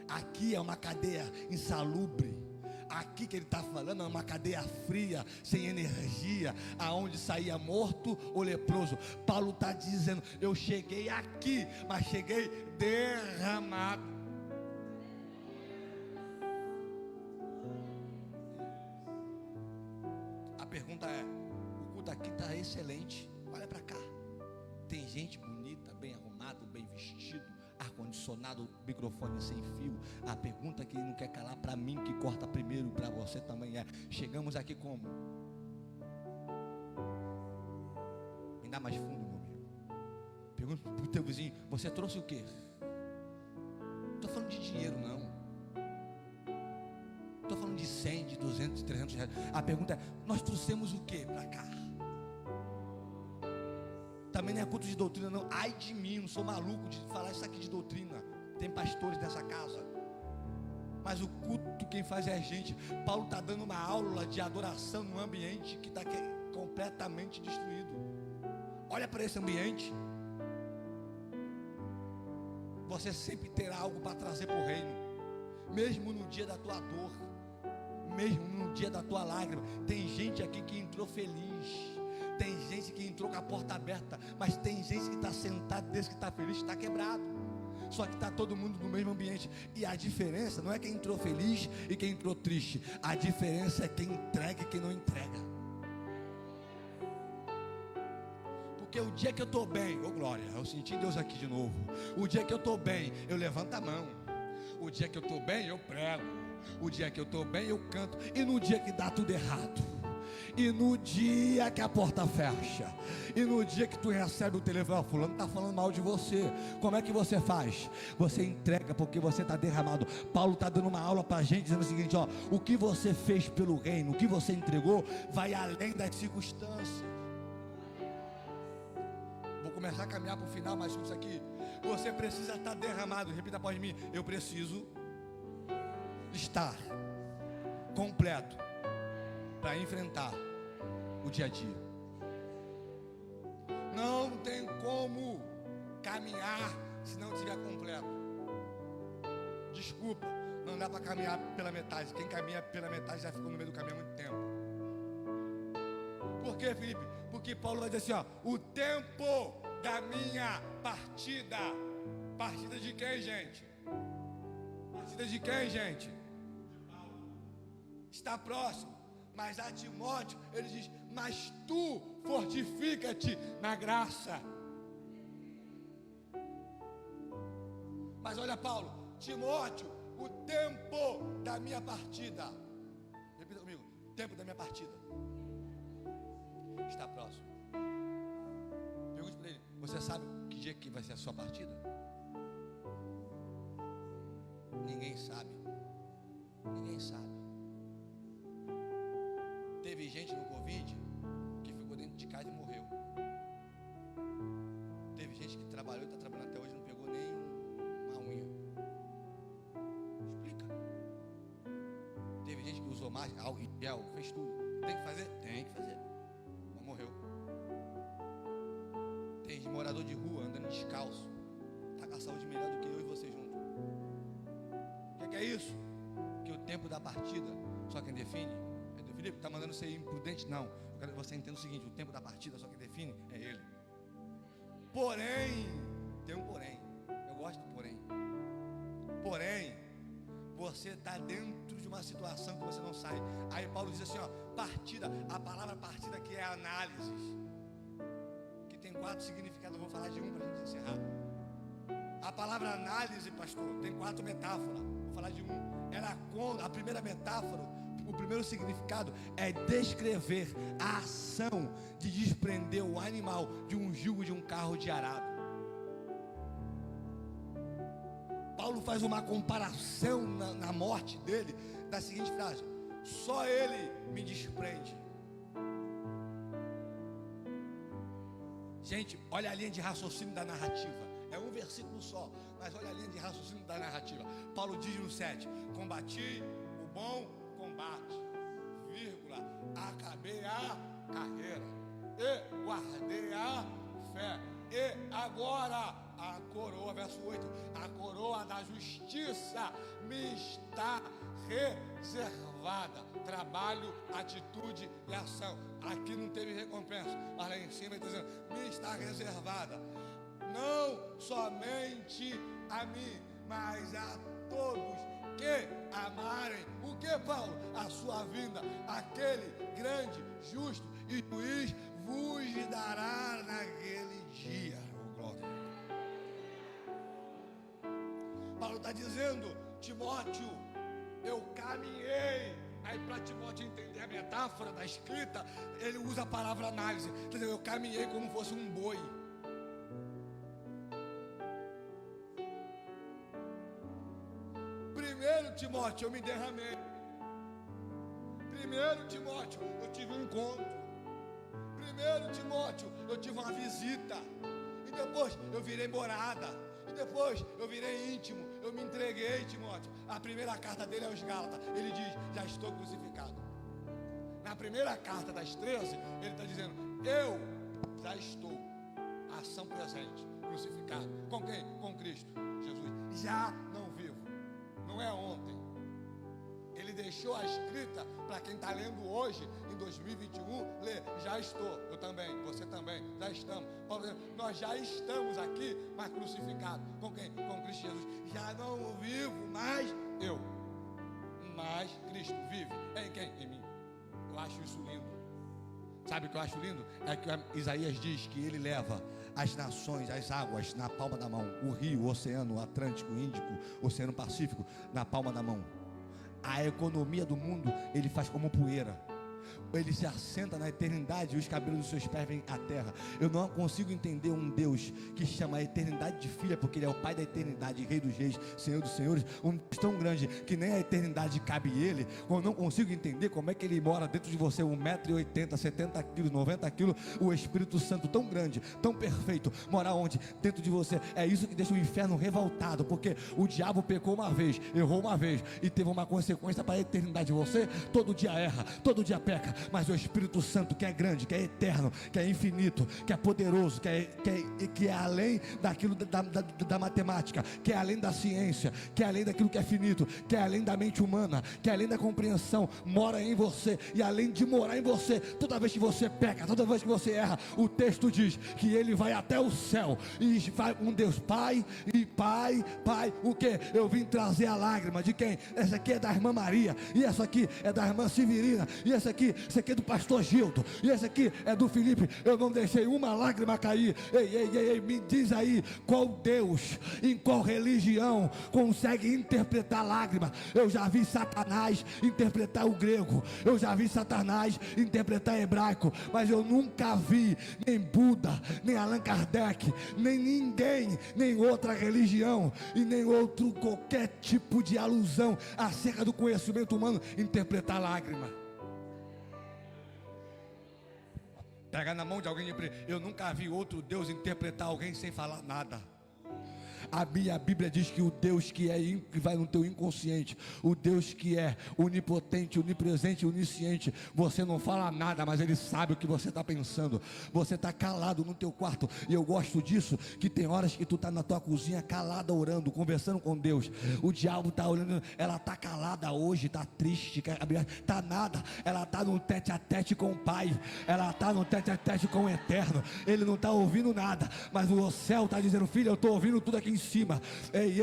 Aqui é uma cadeia insalubre. Aqui que ele está falando é uma cadeia fria, sem energia, aonde saía morto ou leproso. Paulo está dizendo: eu cheguei aqui, mas cheguei derramado. A pergunta é: o culto aqui está excelente, olha para cá. Tem gente bonita, bem arrumado, bem vestido, ar-condicionado, microfone sem fio. A pergunta que não quer calar para mim, que corta primeiro, para você também é: chegamos aqui como? Me dá mais fundo, meu amigo. Pergunta para o teu vizinho: você trouxe o quê? Não estou falando de dinheiro, não. Estou falando de 100, de 200, de 300 reais. A pergunta é: nós trouxemos o quê para cá? Também não é culto de doutrina, não. Ai de mim, não sou maluco de falar isso aqui de doutrina. Tem pastores nessa casa. Mas o culto quem faz é a gente. Paulo está dando uma aula de adoração num ambiente que está completamente destruído. Olha para esse ambiente. Você sempre terá algo para trazer para o reino. Mesmo no dia da tua dor, mesmo no dia da tua lágrima. Tem gente aqui que entrou feliz. Tem gente que entrou com a porta aberta, mas tem gente que está sentado desde que está feliz, está quebrado. Só que está todo mundo no mesmo ambiente. E a diferença não é quem entrou feliz e quem entrou triste. A diferença é quem entrega e quem não entrega. Porque o dia que eu estou bem, glória, eu senti Deus aqui de novo. O dia que eu estou bem, eu levanto a mão. O dia que eu estou bem, eu prego. O dia que eu estou bem, eu canto. E no dia que dá tudo errado, e no dia que a porta fecha, e no dia que tu recebe o telefone: fulano está falando mal de você, como é que você faz? Você entrega, porque você está derramado. Paulo está dando uma aula para a gente, dizendo o seguinte: ó, o que você fez pelo reino, o que você entregou, vai além das circunstâncias. Vou começar a caminhar para o final, mas isso aqui, você precisa estar derramado. Repita após mim: eu preciso estar completo para enfrentar o dia a dia. Não tem como caminhar se não estiver completo. Desculpa, não dá para caminhar pela metade. Quem caminha pela metade já ficou no meio do caminho há muito tempo. Por quê, Felipe? Porque Paulo vai dizer assim: ó, o tempo da minha partida. Partida de quem, gente? Partida de quem, gente? Está próximo. Mas a Timóteo, ele diz: mas tu fortifica-te na graça. Mas olha Paulo: Timóteo, o tempo da minha partida. Repita comigo: tempo da minha partida está próximo. Pergunte para ele: você sabe que dia que vai ser a sua partida? Ninguém sabe. Ninguém sabe. Teve gente no Covid que ficou dentro de casa e morreu. Teve gente que trabalhou e está trabalhando até hoje e não pegou nem uma unha. Explica. Teve gente que usou máscara, álcool em gel, fez tudo. Tem que fazer? Tem que fazer. Mas morreu. Tem morador de rua andando descalço. Está com a saúde melhor do que eu e você junto. O que é isso? Que o tempo da partida, só quem define. Felipe, está mandando você ir imprudente? Não, eu quero que você entenda o seguinte: o tempo da partida, só quem define é ele. Porém, tem um porém, eu gosto do porém. Porém, você está dentro de uma situação que você não sai. Aí Paulo diz assim, ó, partida, a palavra partida aqui é análise, que tem 4 significados. Eu vou falar de um para a gente encerrar. A palavra análise, pastor, tem 4 metáforas. Vou falar de um. A primeira metáfora, o primeiro significado é descrever a ação de desprender o animal de um jugo de um carro de arado. Paulo faz uma comparação na morte dele da seguinte frase: só ele me desprende. Gente, olha a linha de raciocínio da narrativa. É um versículo só, mas olha a linha de raciocínio da narrativa. Paulo diz no 7: combati o bom combate, vírgula, acabei a carreira e guardei a fé. E agora a coroa, verso 8, a coroa da justiça me está reservada. Trabalho, atitude e ação. Aqui não teve recompensa, mas lá em cima ele está dizendo, me está reservada. Não somente a mim, mas a todos que amarem. O que, Paulo? A sua vinda. Aquele grande, justo e juiz vos dará naquele dia. Oh, glória. Paulo está dizendo, Timóteo, eu caminhei. Aí para Timóteo entender a metáfora da escrita, ele usa a palavra análise. Quer dizer, eu caminhei como fosse um boi. Primeiro, Timóteo, eu me derramei. Primeiro, Timóteo, eu tive um encontro. Primeiro, Timóteo, eu tive uma visita. E depois eu virei morada. E depois eu virei íntimo. Eu me entreguei, Timóteo. A primeira carta dele é aos Gálatas. Ele diz, já estou crucificado. Na primeira carta das 13, ele está dizendo, eu já estou, ação presente, crucificado. Com quem? Com Cristo Jesus. Já não vivo. Não é ontem. Ele deixou a escrita para quem está lendo hoje, em 2021, ler, já estou, eu também, você também, já estamos. Paulo dizendo, nós já estamos aqui, mas crucificados. Com quem? Com Cristo Jesus. Já não vivo mais eu, mas Cristo vive. Em quem? Em mim. Eu acho isso lindo. Sabe o que eu acho lindo? É que Isaías diz que ele leva as nações, as águas na palma da mão. O rio, o oceano, o Atlântico, o Índico, o Oceano Pacífico na palma da mão. A economia do mundo ele faz como poeira. Ele se assenta na eternidade e os cabelos dos seus pés vêm à terra. Eu não consigo entender um Deus que chama a eternidade de filha, porque Ele é o Pai da eternidade, Rei dos reis, Senhor dos senhores. Um Deus tão grande que nem a eternidade cabe Ele. Eu não consigo entender como é que Ele mora dentro de você, 1,80 m, 70 kg, 90 kg. O Espírito Santo tão grande, tão perfeito, mora onde? Dentro de você. É isso que deixa o inferno revoltado, porque o diabo pecou uma vez, errou uma vez e teve uma consequência para a eternidade. Você todo dia erra, todo dia peca, mas o Espírito Santo, que é grande, que é eterno, que é infinito, que é poderoso, que é além daquilo da matemática, que é além da ciência, que é além daquilo que é finito, que é além da mente humana, que é além da compreensão, mora em você. E além de morar em você, toda vez que você peca, toda vez que você erra, o texto diz que ele vai até o céu e vai um Deus Pai, e Pai, o que? Eu vim trazer a lágrima de quem? Essa aqui é da irmã Maria, e essa aqui é da irmã Severina, e essa aqui é do pastor Gildo, e esse aqui é do Felipe. Eu não deixei uma lágrima cair. Ei, me diz aí, qual Deus, em qual religião consegue interpretar lágrima? Eu já vi Satanás interpretar o grego, eu já vi Satanás interpretar hebraico, mas eu nunca vi nem Buda, nem Allan Kardec, nem ninguém, nem outra religião e nem outro qualquer tipo de alusão acerca do conhecimento humano interpretar lágrima. Pega na mão de alguém e diz, eu nunca vi outro Deus interpretar alguém sem falar nada. A Bíblia diz que o Deus que vai no teu inconsciente, o Deus que é onipotente, onipresente, onisciente, você não fala nada, mas Ele sabe o que você está pensando. Você está calado no teu quarto, e eu gosto disso, que tem horas que tu está na tua cozinha calada, orando, conversando com Deus. O diabo está olhando, ela está calada hoje, está triste, está nada, ela está no tete a tete com o Pai, ela está no tete a tete com o Eterno. Ele não está ouvindo nada, mas o céu está dizendo, filho, eu estou ouvindo tudo aqui em cima. Ei,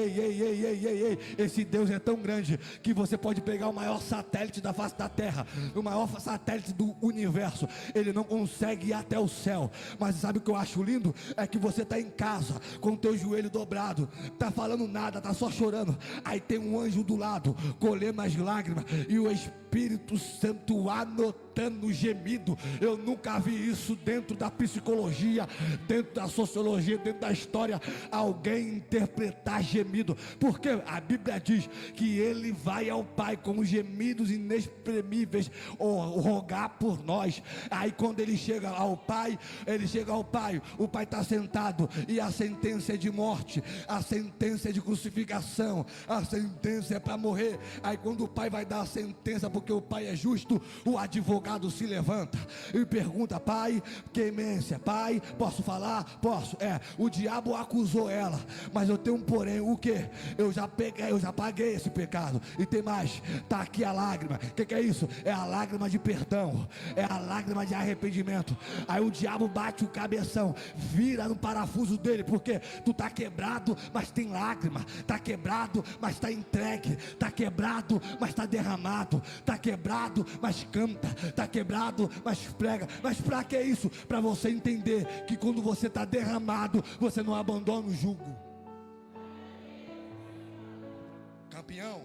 esse Deus é tão grande que você pode pegar o maior satélite da face da terra, o maior satélite do universo, ele não consegue ir até o céu. Mas sabe o que eu acho lindo? É que você está em casa com o teu joelho dobrado, está falando nada, está só chorando, aí tem um anjo do lado colhendo as lágrimas, e o Espírito Espírito Santo anotando o gemido. Eu nunca vi isso dentro da psicologia, dentro da sociologia, dentro da história, alguém interpretar gemido, porque a Bíblia diz que ele vai ao Pai com gemidos inexprimíveis, rogar por nós. Aí quando ele chega ao Pai, o Pai está sentado, e a sentença é de morte, a sentença é de crucificação, a sentença é para morrer. Aí quando o Pai vai dar a sentença, porque o Pai é justo, o advogado se levanta e pergunta: Pai, clemência, Pai, posso falar? Posso. O diabo acusou ela, mas eu tenho um porém. O que? Eu já paguei esse pecado. E tem mais, está aqui a lágrima. O que é isso? É a lágrima de perdão, é a lágrima de arrependimento. Aí o diabo bate o cabeção, vira no parafuso dele, porque tu está quebrado, mas tem lágrima, está quebrado, mas está entregue, está quebrado, mas está derramado, está quebrado, mas canta, está quebrado, mas prega. Mas para que isso? Para você entender que quando você está derramado, você não abandona o jugo. Campeã,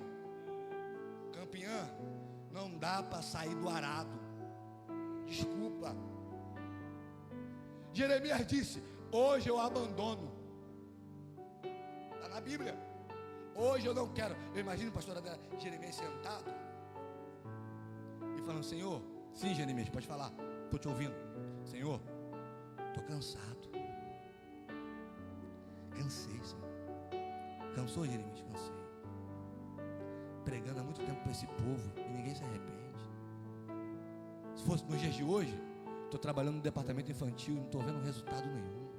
não dá para sair do arado. Desculpa. Jeremias disse: hoje eu abandono. Está na Bíblia. Hoje eu não quero. Eu imagino o pastor Jeremias sentado e falando: Senhor, sim, Jeremias, pode falar, estou te ouvindo. Senhor, estou cansado. Cansei, Senhor. Cansou, Jeremias? Cansei. Pregando há muito tempo para esse povo e ninguém se arrepende. Se fosse nos dias de hoje, estou trabalhando no departamento infantil e não estou vendo resultado nenhum.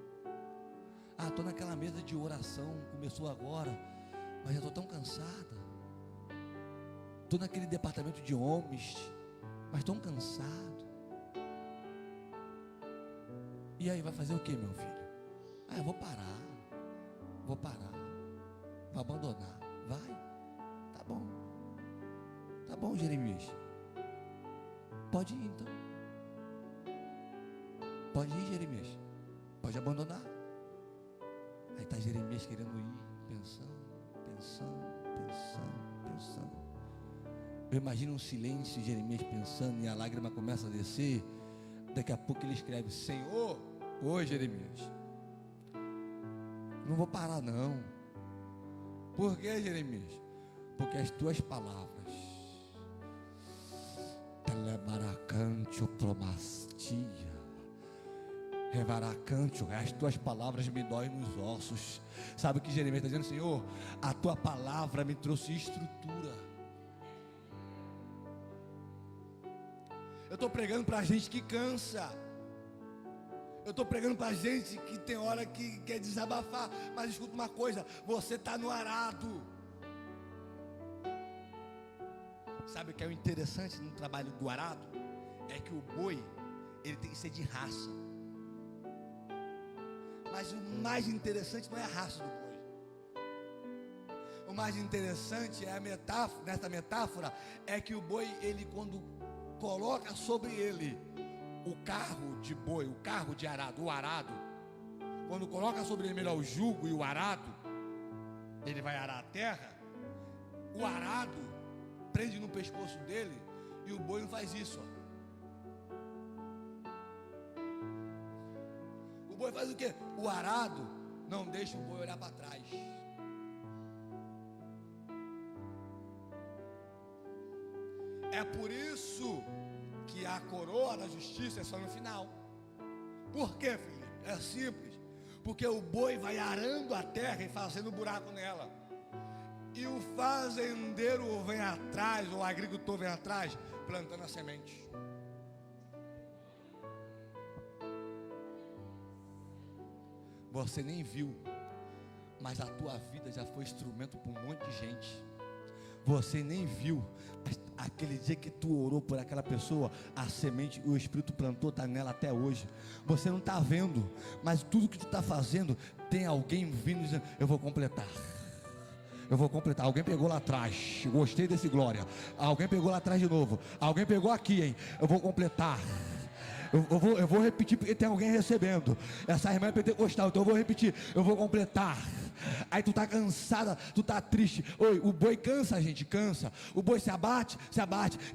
Estou naquela mesa de oração, começou agora, mas já estou tão cansada. Estou naquele departamento de homens, mas tão cansado. E aí, vai fazer o que, meu filho? Eu vou parar, vou abandonar. Vai, tá bom, Jeremias, pode ir então, pode ir, Jeremias, pode abandonar. Aí está Jeremias querendo ir, pensando. Eu imagino um silêncio, Jeremias pensando, e a lágrima começa a descer. Daqui a pouco ele escreve: Senhor, oi, Jeremias, não vou parar não. Por que, Jeremias? Porque as tuas palavras, as tuas palavras me doem nos ossos. Sabe o que Jeremias está dizendo? Senhor, a tua palavra me trouxe estrutura. Eu estou pregando para gente que cansa. Eu estou pregando para gente que tem hora que quer desabafar. Mas escuta uma coisa: você está no arado. Sabe o que é o interessante no trabalho do arado? É que o boi, ele tem que ser de raça. Mas o mais interessante não é a raça do boi. O mais interessante é a metáfora, nessa metáfora, é que o boi, ele quando coloca sobre ele o carro de boi, o carro de arado, o arado, quando coloca sobre ele melhor o jugo e o arado, ele vai arar a terra. O arado prende no pescoço dele e o boi não faz isso, ó. O boi faz o quê? O arado não deixa o boi olhar para trás. É por isso que a coroa da justiça é só no final. Por quê, Felipe? É simples. Porque o boi vai arando a terra e fazendo buraco nela. E o fazendeiro vem atrás, ou o agricultor vem atrás, plantando a semente. Você nem viu, mas a tua vida já foi instrumento para um monte de gente. Você nem viu, mas aquele dia que tu orou por aquela pessoa, a semente, o Espírito plantou, está nela até hoje. Você não está vendo, mas tudo que tu está fazendo, tem alguém vindo dizendo: eu vou completar. Eu vou completar. Alguém pegou lá atrás. Gostei desse glória. Alguém pegou lá atrás de novo. Alguém pegou aqui, hein? Eu vou completar. Eu vou repetir porque tem alguém recebendo. Essa irmã é pentecostal, então eu vou repetir. Eu vou completar. Aí tu está cansada, tu está triste. Oi, o boi cansa, gente, cansa. O boi se abate.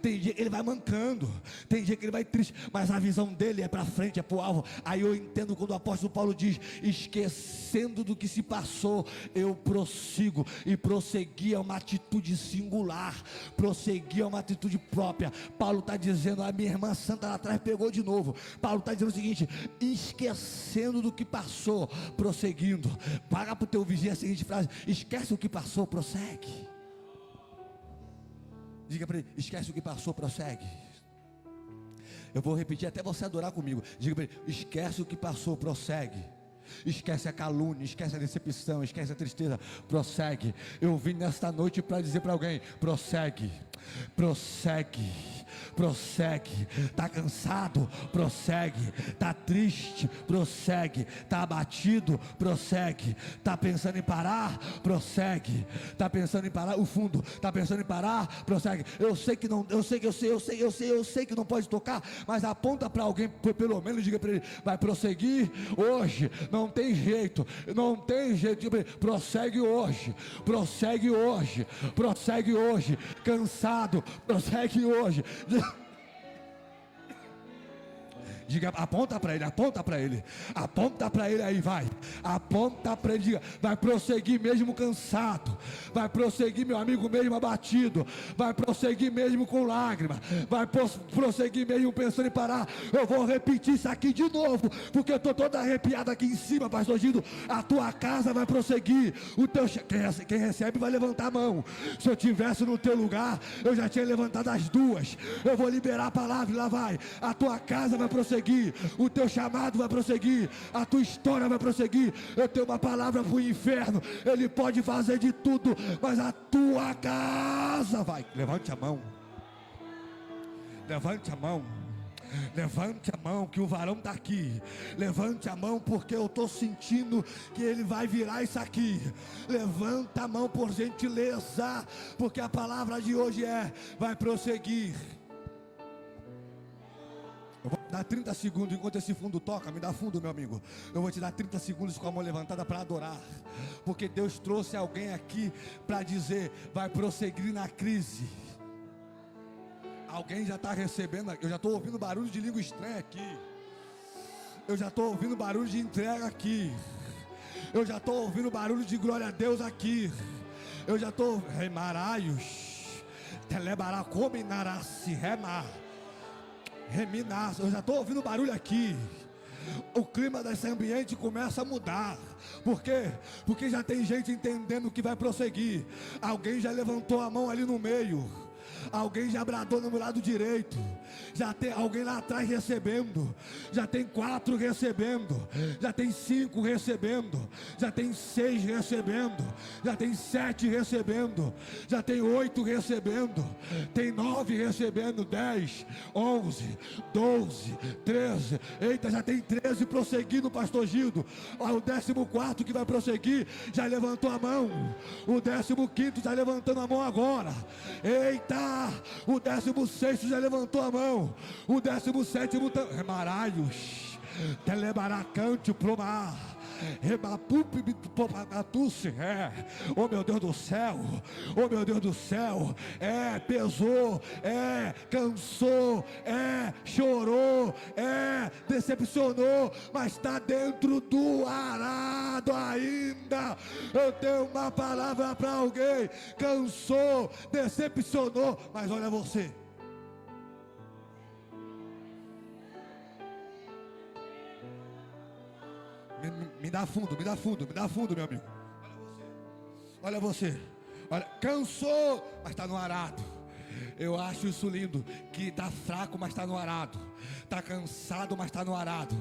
Tem dia que ele vai mancando, tem dia que ele vai triste, mas a visão dele é para frente, é para o alvo. Aí eu entendo quando o apóstolo Paulo diz: esquecendo do que se passou, eu prossigo. E prosseguir é uma atitude singular, prosseguir é uma atitude própria. Paulo está dizendo, a minha irmã santa lá atrás pegou de novo. Paulo está dizendo o seguinte: esquecendo do que passou, prosseguindo. Paga para o teu vizinho a seguinte frase: esquece o que passou, prossegue. Diga para ele: esquece o que passou, prossegue. Eu vou repetir até você adorar comigo. Diga para ele: esquece o que passou, prossegue. Esquece a calúnia, esquece a decepção, esquece a tristeza, prossegue. Eu vim nesta noite para dizer para alguém: prossegue, prossegue, prossegue. Está cansado? Prossegue. Está triste? Prossegue. Está abatido? Prossegue. Está pensando em parar? Prossegue. Está pensando em parar? O fundo, está pensando em parar? Prossegue. Eu sei que não, eu sei que não pode tocar, mas aponta para alguém, pelo menos diga para ele: vai prosseguir hoje. Não tem jeito, não tem jeito. Diga para ele: prossegue hoje, prossegue hoje, prossegue hoje. Cansado? Prossegue hoje. Diga, aponta para ele, aponta para ele, aponta para ele aí, vai, aponta para ele, diga: vai prosseguir mesmo cansado, vai prosseguir, meu amigo, mesmo abatido, vai prosseguir mesmo com lágrimas, vai prosseguir mesmo pensando em parar. Eu vou repetir isso aqui de novo, porque eu estou todo arrepiado aqui em cima, pastor Gido. A tua casa vai prosseguir, o teu, quem recebe vai levantar a mão. Se eu tivesse no teu lugar, eu já tinha levantado as duas. Eu vou liberar a palavra e lá vai. A tua casa vai prosseguir, o teu chamado vai prosseguir, a tua história vai prosseguir. Eu tenho uma palavra para o inferno: ele pode fazer de tudo, mas a tua casa vai. Levante a mão, levante a mão, levante a mão, que o varão está aqui. Levante a mão, porque eu estou sentindo que ele vai virar isso aqui. Levanta a mão, por gentileza, porque a palavra de hoje é: vai prosseguir. Eu vou te dar 30 segundos enquanto esse fundo toca. Me dá fundo, meu amigo. Eu vou te dar 30 segundos com a mão levantada para adorar, porque Deus trouxe alguém aqui para dizer: vai prosseguir na crise. Alguém já está recebendo. Eu já estou ouvindo barulho de língua estranha aqui. Eu já estou ouvindo barulho de entrega aqui. Eu já estou ouvindo barulho de glória a Deus aqui. Eu já estou remaraios telebaracominarasi remar. Eu já estou ouvindo barulho aqui. O clima desse ambiente começa a mudar. Por quê? Porque já tem gente entendendo que vai prosseguir. Alguém já levantou a mão ali no meio. Alguém já bradou no lado direito. Já tem alguém lá atrás recebendo. Já tem 4 recebendo. Já tem 5 recebendo. Já tem 6 recebendo. Já tem 7 recebendo. Já tem 8 recebendo. Tem 9 recebendo. 10, 11, 12, 13. Eita, já tem 13 prosseguindo, pastor Gildo. O 14º que vai prosseguir já levantou a mão. O 15º está levantando a mão agora. Eita, o 16º já levantou a mão. O 17º remaralhos telebaracante promar. Oh meu Deus do céu, oh meu Deus do céu. Pesou, cansou, chorou, decepcionou, mas está dentro do arado ainda. Eu tenho uma palavra para alguém: cansou, decepcionou, mas olha você. Me dá fundo, me dá fundo, me dá fundo, meu amigo. Olha você. Olha, cansou, mas está no arado. Eu acho isso lindo, que está fraco, mas está no arado. Está cansado, mas está no arado.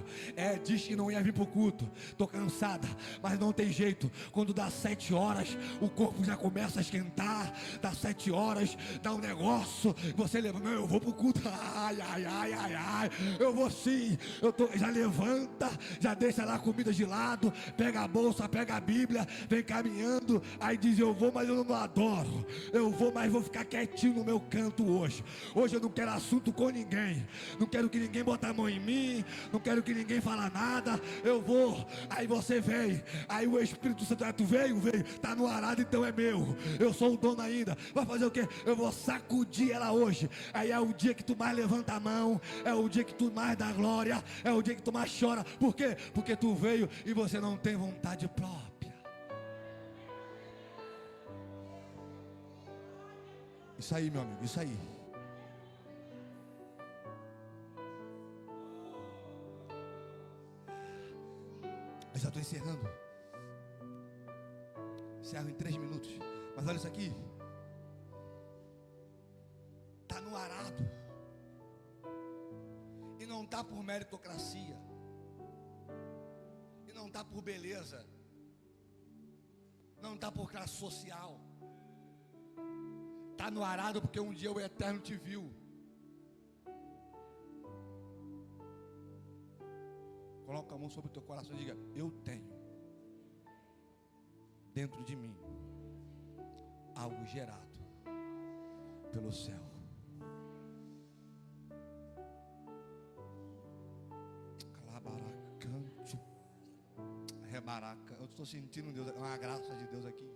Diz que não ia vir para o culto. Estou cansada, mas não tem jeito. Quando dá 7 horas, o corpo já começa a esquentar. levantar, dá 7 horas, dá um negócio, você levanta, não, eu vou pro culto, ai, eu vou sim, já levanta, já deixa lá a comida de lado, pega a bolsa, pega a Bíblia, vem caminhando, aí diz, eu vou, mas eu não adoro, eu vou, mas vou ficar quietinho no meu canto hoje eu não quero assunto com ninguém, não quero que ninguém bota a mão em mim, não quero que ninguém fala nada, eu vou, aí você vem, aí o Espírito Santo, tu veio, tá no arado, então é meu, eu sou o dono ainda, vai fazer o quê? Eu vou sacudir ela hoje, aí é o dia que tu mais levanta a mão, é o dia que tu mais dá glória, é o dia que tu mais chora, por quê? Porque tu veio e você não tem vontade própria. Isso aí, meu amigo, isso aí. Eu já estou encerrando. Encerro em 3 minutos. Mas olha isso aqui. Está no arado. E não está por meritocracia. E não está por beleza. Não está por classe social. Está no arado porque um dia o Eterno te viu. Coloca a mão sobre o teu coração e diga: eu tenho dentro de mim algo gerado pelo céu. Clabaracante, rebaraca. Eu estou sentindo Deus, uma graça de Deus aqui.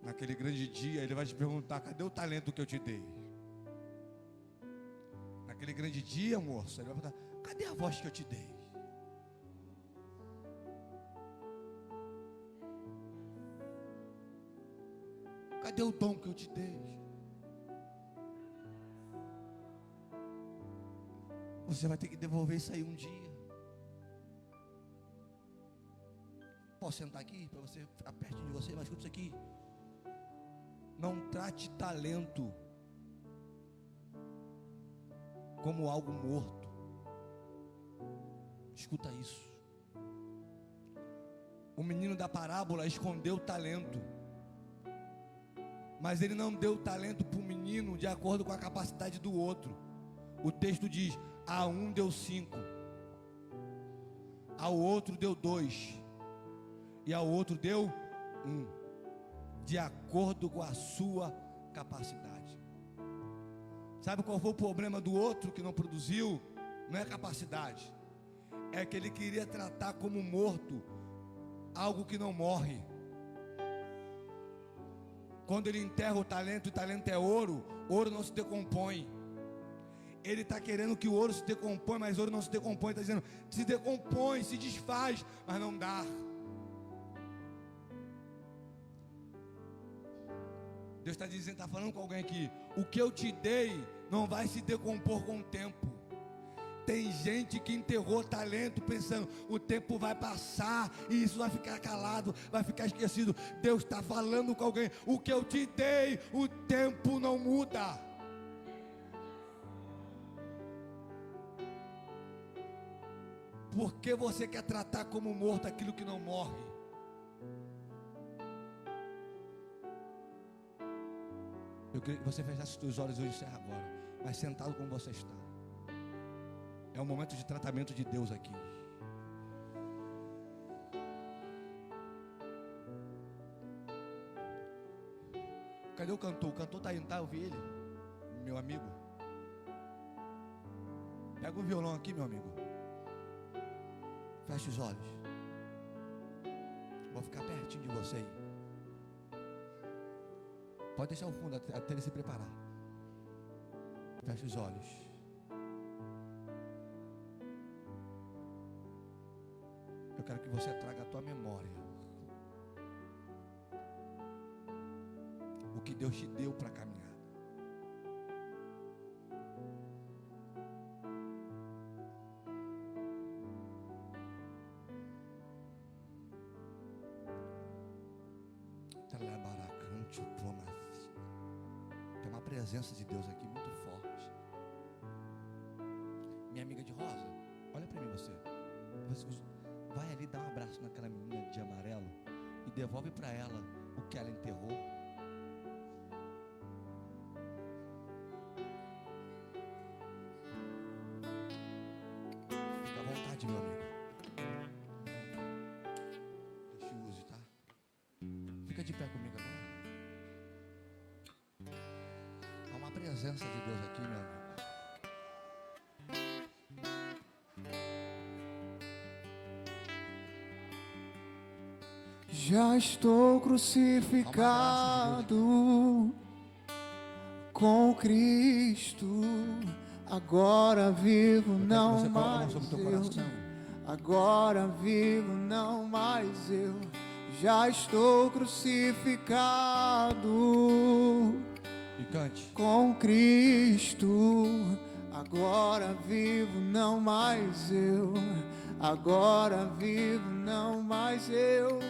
Naquele grande dia, Ele vai te perguntar: cadê o talento que eu te dei? Naquele grande dia, moço, Ele vai perguntar: cadê a voz que eu te dei? Cadê o dom que eu te dei? Você vai ter que devolver isso aí um dia. Posso sentar aqui para você ficar pertinho de você? Mas escuta isso aqui. Não trate talento como algo morto. Escuta isso. O menino da parábola escondeu o talento, mas ele não deu o talento para o menino de acordo com a capacidade do outro. O texto diz: a um deu 5, ao outro deu 2, e ao outro deu 1. De acordo com a sua capacidade. Sabe qual foi o problema do outro que não produziu? Não é capacidade, é que ele queria tratar como morto algo que não morre. Quando ele enterra o talento é ouro, ouro não se decompõe. Ele está querendo que o ouro se decompõe, mas ouro não se decompõe. Está dizendo: se decompõe, se desfaz, mas não dá. Deus está dizendo, está falando com alguém aqui: o que eu te dei não vai se decompor com o tempo. Tem gente que enterrou talento pensando: o tempo vai passar e isso vai ficar calado, vai ficar esquecido. Deus está falando com alguém: o que eu te dei, o tempo não muda. Por que você quer tratar como morto aquilo que não morre? Eu queria que você fechasse os seus olhos. Eu encerro agora, mas sentado como você está. É um momento de tratamento de Deus aqui. Cadê o cantor? O cantor está indo, tá? Eu vi ele, meu amigo. Pega o violão aqui, meu amigo. Feche os olhos. Vou ficar pertinho de você aí. Pode deixar o fundo até ele se preparar. Feche os olhos. Eu quero que você traga à tua memória o que Deus te deu para caminhar. Tem uma presença de Deus aqui muito forte. Minha amiga de rosa, olha para mim você. vai ali dar um abraço naquela menina de amarelo e devolve para ela o que ela enterrou. Fica à vontade, meu amigo. Deixa eu use, tá? Fica de pé comigo agora. Há uma presença de Deus aqui, meu amigo. Já estou crucificado com Cristo, agora vivo não mais eu, agora vivo não mais eu, já estou crucificado E cante. com Cristo, agora vivo não mais eu, agora vivo não mais eu.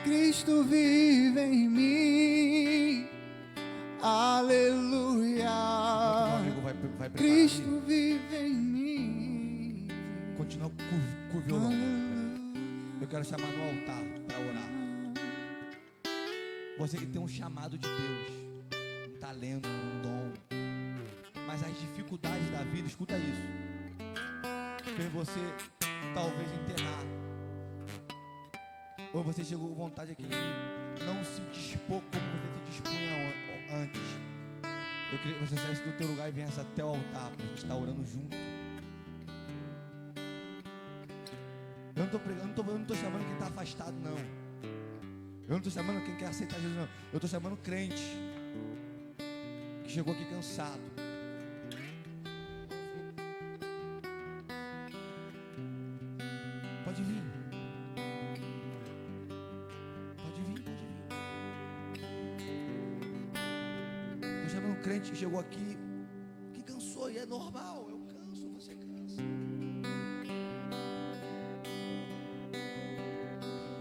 Cristo vive em mim, aleluia. Meu amigo vai preparar. Cristo vive em mim. Continua com o violão. Eu quero chamar no altar para orar. Você que tem um chamado de Deus, um talento, um dom, mas as dificuldades da vida, escuta isso, fez você talvez enterrar, ou você chegou com vontade aqui de não se dispor como você se dispunha antes. Eu queria que você saísse do teu lugar e viesse até o altar para a gente estar orando junto. Eu não estou pregando, eu não estou chamando quem está afastado, não. Eu não estou chamando quem quer aceitar Jesus, não. Eu estou chamando crente que chegou aqui cansado. Pode vir. Pode vir, pode vir. Estou chamando crente que chegou aqui que cansou, e é normal. Eu canso, você cansa.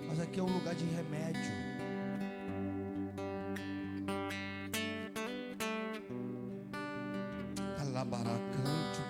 Mas aqui é um lugar de remédio. Alabaracante,